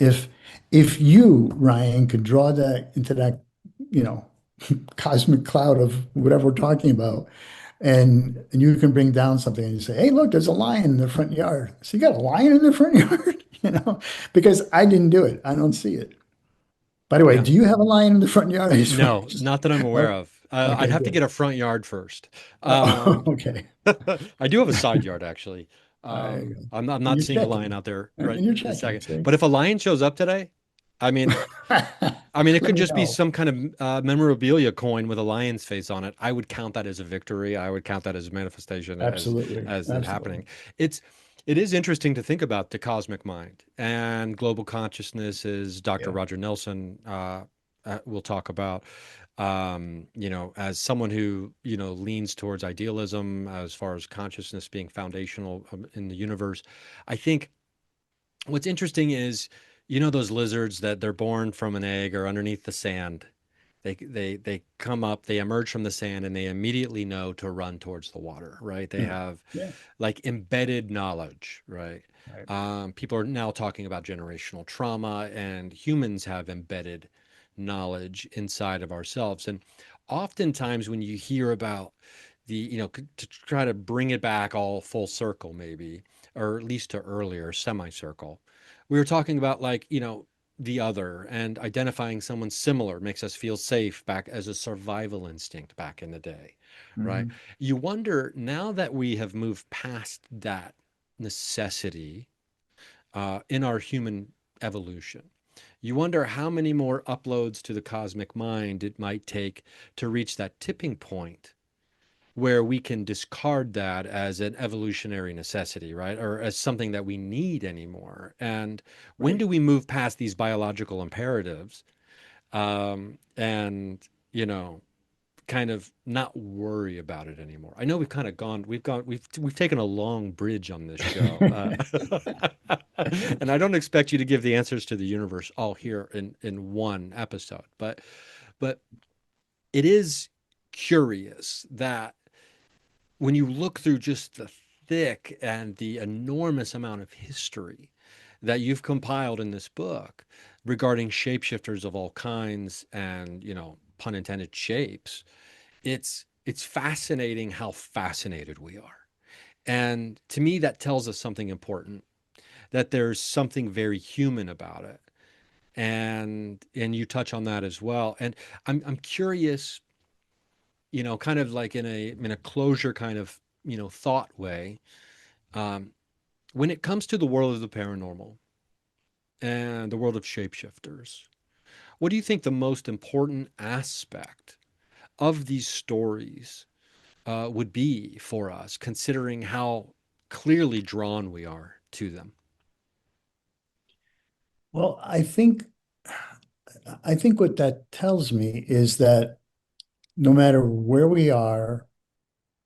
If you, Ryan, could draw that into that, you know, cosmic cloud of whatever we're talking about, and you can bring down something and you say, "Hey, look, there's a lion in the front yard." So you got a lion in the front yard, because I didn't do it. I don't see it. By the way, Yeah. do you have a lion in the front yard? No, not that I'm aware of. I'd Okay, have to get good. a front yard first. Okay. I do have a side yard actually. There you go. I'm And not you're seeing a lion checking. out there And right you're this checking, second. see? But if a lion shows up today, I mean, it Let could me just be know. some kind of memorabilia coin with a lion's face on it. I would count that as a victory. I would count that as a manifestation, Absolutely. as it Absolutely. happening. It's it is interesting to think about the cosmic mind and global consciousness, as Dr. Yeah. Roger Nelson will talk about. As someone who leans towards idealism as far as consciousness being foundational in the universe, I think what's interesting is, those lizards that they're born from an egg or underneath the sand. They come up, they emerge from the sand, and they immediately know to run towards the water, right? They Yeah. have Yeah. like embedded knowledge, right? Right. People are now talking about generational trauma, and humans have embedded knowledge inside of ourselves. And oftentimes, when you hear about to try to bring it back all full circle, maybe, or at least to earlier semicircle, we were talking about, like, the other, and identifying someone similar makes us feel safe, back as a survival instinct back in the day, right? Mhm. You wonder, now that we have moved past that necessity in our human evolution, you wonder how many more uploads to the cosmic mind it might take to reach that tipping point where we can discard that as an evolutionary necessity, right? Or as something that we need anymore. And when Right. do we move past these biological imperatives, and, kind of not worry about it anymore? I know we've taken a long bridge on this show. And I don't expect you to give the answers to the universe all here in one episode, but it is curious that when you look through just the thick and the enormous amount of history that you've compiled in this book regarding shapeshifters of all kinds and, pun intended, shapes, it's fascinating how fascinated we are. And to me, that tells us something important, that there's something very human about it. And you touch on that as well. And I'm curious, kind of like in a closure kind of thought way. When it comes to the world of the paranormal and the world of shapeshifters, what do you think the most important aspect of these stories would be for us, considering how clearly drawn we are to them? Well, I think what that tells me is that no matter where we are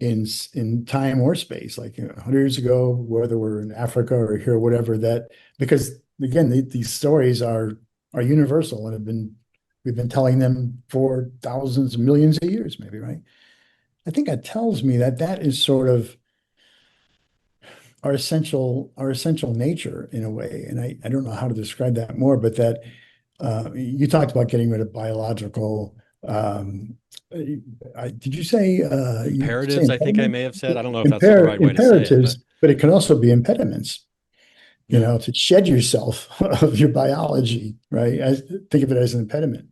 in time or space, like 100 years ago, whether we're in Africa or here, whatever, that because again, these stories are universal and we've been telling them for thousands, millions of years, maybe, right? I think that tells me that that is sort of our essential nature in a way. And I don't know how to describe that more, but that you talked about getting rid of biological. Did you say Imperatives? I think I may have said. I don't know if that's the Imper right way to say it. imperatives, but it can also be impediments. You know, to shed yourself of your biology, right? Think of it as an impediment.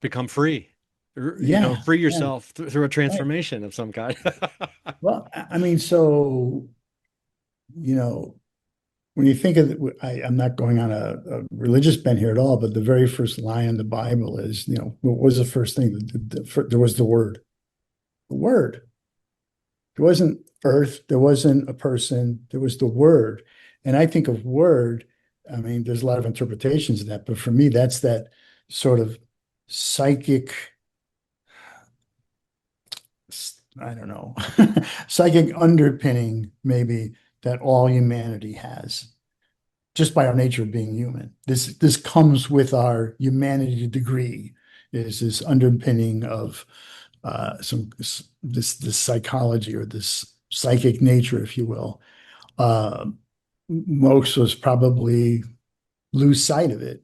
Become free. Yeah, free yeah. yourself through a transformation of some kind. Well, I mean, so, when you think of it, I'm not going on a religious bent here at all, but the very first line in the Bible is, what was the first thing? There was the Word. The Word. There wasn't earth. There wasn't a person. There was the Word. And I think of Word, I mean, there's a lot of interpretations of that, but for me, that's that sort of psychic, I don't know, psychic underpinning maybe that all humanity has, just by our nature of being human. This comes with our humanity degree, is this underpinning of this psychology or this psychic nature, if you will. Most of us probably lose sight of it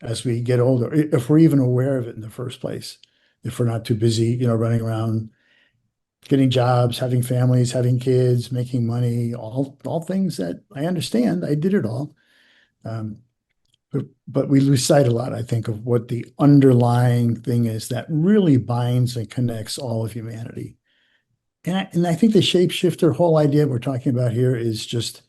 as we get older, if we're even aware of it in the first place. If we're not too busy, running around, getting jobs, having families, having kids, making money, all things that I understand. I did it all. But we lose sight a lot, I think, of what the underlying thing is that really binds and connects all of humanity. And I think the shapeshifter whole idea we're talking about here is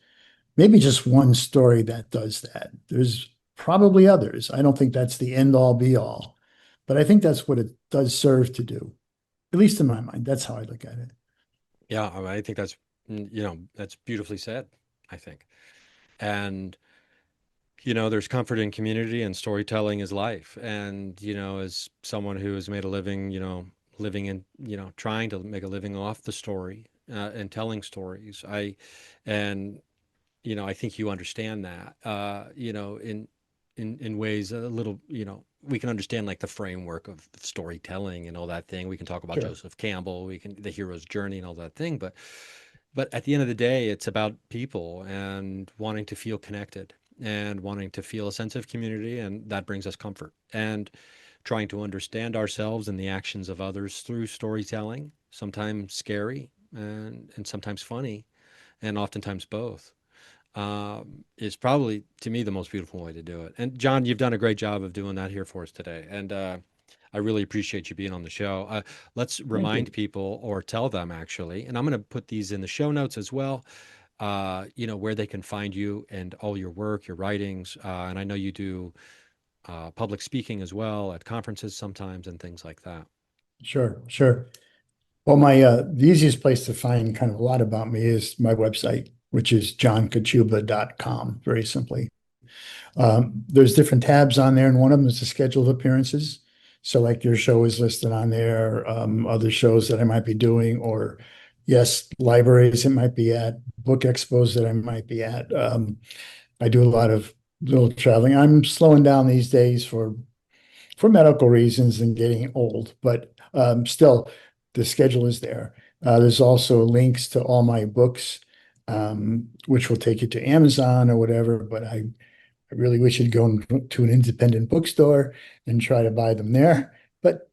maybe just one story that does that. There's probably others. I don't think that's the end all be all, but I think that's what it does serve to do. At least in my mind, that's how I look at it. Yeah, I think that's beautifully said, I think. And, there's comfort in community, and storytelling is life. And, as someone who has made a living, living in, trying to make a living off the story and telling stories, I think you understand that, in ways a little, we can understand like the framework of storytelling and all that thing. We can talk about Sure. Joseph Campbell, the hero's journey and all that thing. But at the end of the day, it's about people and wanting to feel connected and wanting to feel a sense of community. And that brings us comfort, and trying to understand ourselves and the actions of others through storytelling, sometimes scary and sometimes funny, and oftentimes both. Is probably, to me, the most beautiful way to do it. And John, you've done a great job of doing that here for us today. And I really appreciate you being on the show. Let's remind people, or tell them actually, and I'm going to put these in the show notes as well, where they can find you and all your work, your writings. And I know you do public speaking as well at conferences sometimes and things like that. Sure. Well, the easiest place to find kind of a lot about me is my website, which is johnkachuba.com, very simply. There's different tabs on there, and one of them is the scheduled appearances. So like your show is listed on there, other shows that I might be doing, or yes, libraries it might be at, book expos that I might be at. I do a lot of little traveling. I'm slowing down these days for medical reasons and getting old, but still the schedule is there. There's also links to all my books, which will take you to Amazon or whatever, but I really wish you'd go to an independent bookstore and try to buy them there. But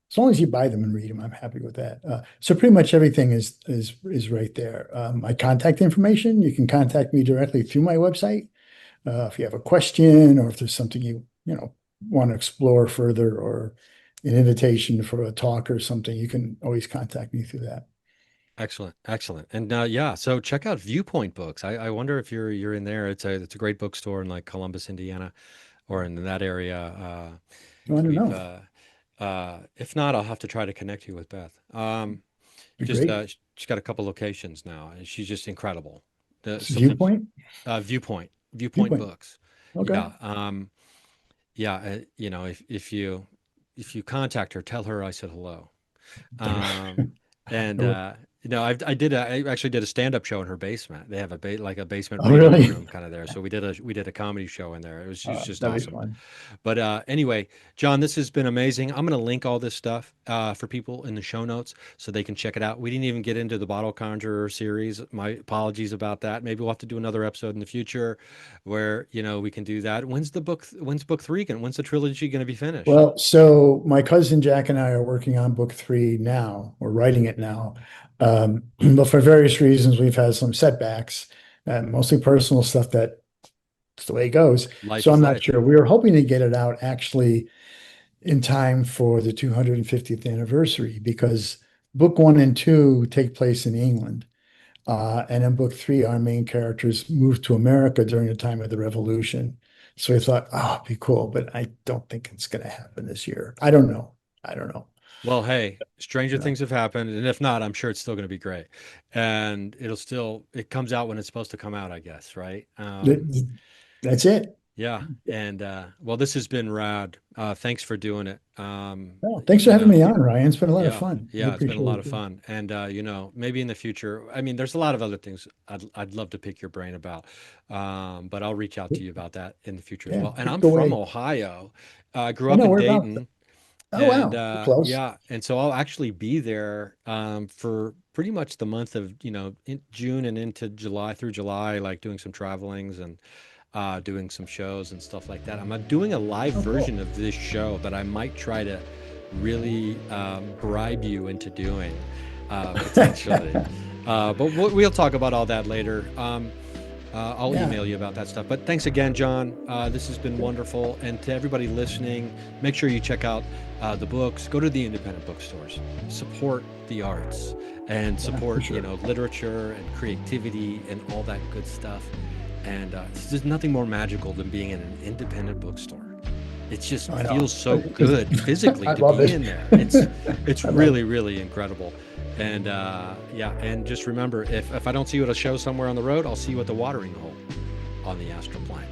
as long as you buy them and read them, I'm happy with that. So pretty much everything is right there. My contact information, you can contact me directly through my website. If you have a question, or if there's something you want to explore further, or an invitation for a talk or something, you can always contact me through that. Excellent, excellent. And yeah, so check out Viewpoint Books. I wonder if you're in there. It's a great bookstore in like Columbus, Indiana, or in that area. I don't know. If not, I'll have to try to connect you with Beth. Great. She's got a couple locations now, and she's just incredible. Viewpoint? Viewpoint Viewpoint. Books. Okay. Yeah. If you contact her, tell her I said hello. And I actually did a stand-up show in her basement. They have a basement radio room kind of there. So we did a comedy show in there. It was just awesome. Fun. But anyway, John, this has been amazing. I'm going to link all this stuff for people in the show notes so they can check it out. We didn't even get into the Bottle Conjurer series. My apologies about that. Maybe we'll have to do another episode in the future where we can do that. When's book 3 when's the trilogy going to be finished? Well, so my cousin Jack and I are working on book 3 now. We're writing it now. But for various reasons, we've had some setbacks, mostly personal stuff. That's the way it goes. So I'm not sure. We were hoping to get it out actually in time for the 250th anniversary, because book 1 and 2 take place in England. And in book 3, our main characters moved to America during the time of the Revolution. So we thought, it'd be cool, but I don't think it's going to happen this year. I don't know. Well, hey, stranger things have happened, and if not, I'm sure it's still going to be great. And it comes out when it's supposed to come out, I guess, right? That's it. Yeah. And well, this has been rad. Thanks for doing it. Thanks for having me on, Ryan. It's been a lot of fun. Yeah, it's been a lot of fun. And maybe in the future, I mean, there's a lot of other things I'd love to pick your brain about. But I'll reach out to you about that in the future as well. And I'm from Ohio. I grew up in Dayton. Wow. Close. Yeah. And so I'll actually be there for pretty much the month of, in June and into July, through July, like doing some travelings and doing some shows and stuff like that. I'm doing a live version of this show that I might try to really bribe you into doing potentially. But we'll talk about all that later. I'll email you about that stuff. But thanks again, John. This has been wonderful. And to everybody listening, make sure you check out the books. Go to the independent bookstores. Support the arts and support, literature and creativity and all that good stuff. And there's nothing more magical than being in an independent bookstore. It just feels so good physically to be in there. It's really, really incredible. And and just remember, if I don't see you at a show somewhere on the road, I'll see you at the watering hole on the astral plane.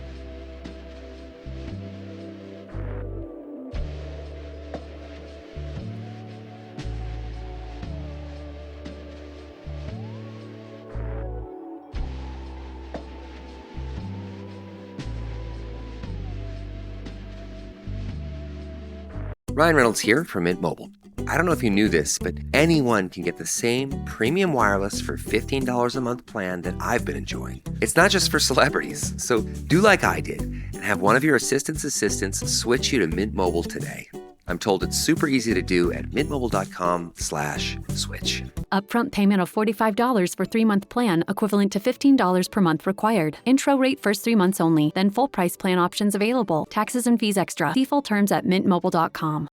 Ryan Reynolds here from Mint Mobile. I don't know if you knew this, but anyone can get the same premium wireless for $15 a month plan that I've been enjoying. It's not just for celebrities, so do like I did and have one of your assistants switch you to Mint Mobile today. I'm told it's super easy to do at mintmobile.com/switch. Upfront payment of $45 for 3-month plan, equivalent to $15 per month required. Intro rate first 3 months only, then full price plan options available. Taxes and fees extra. See full terms at mintmobile.com.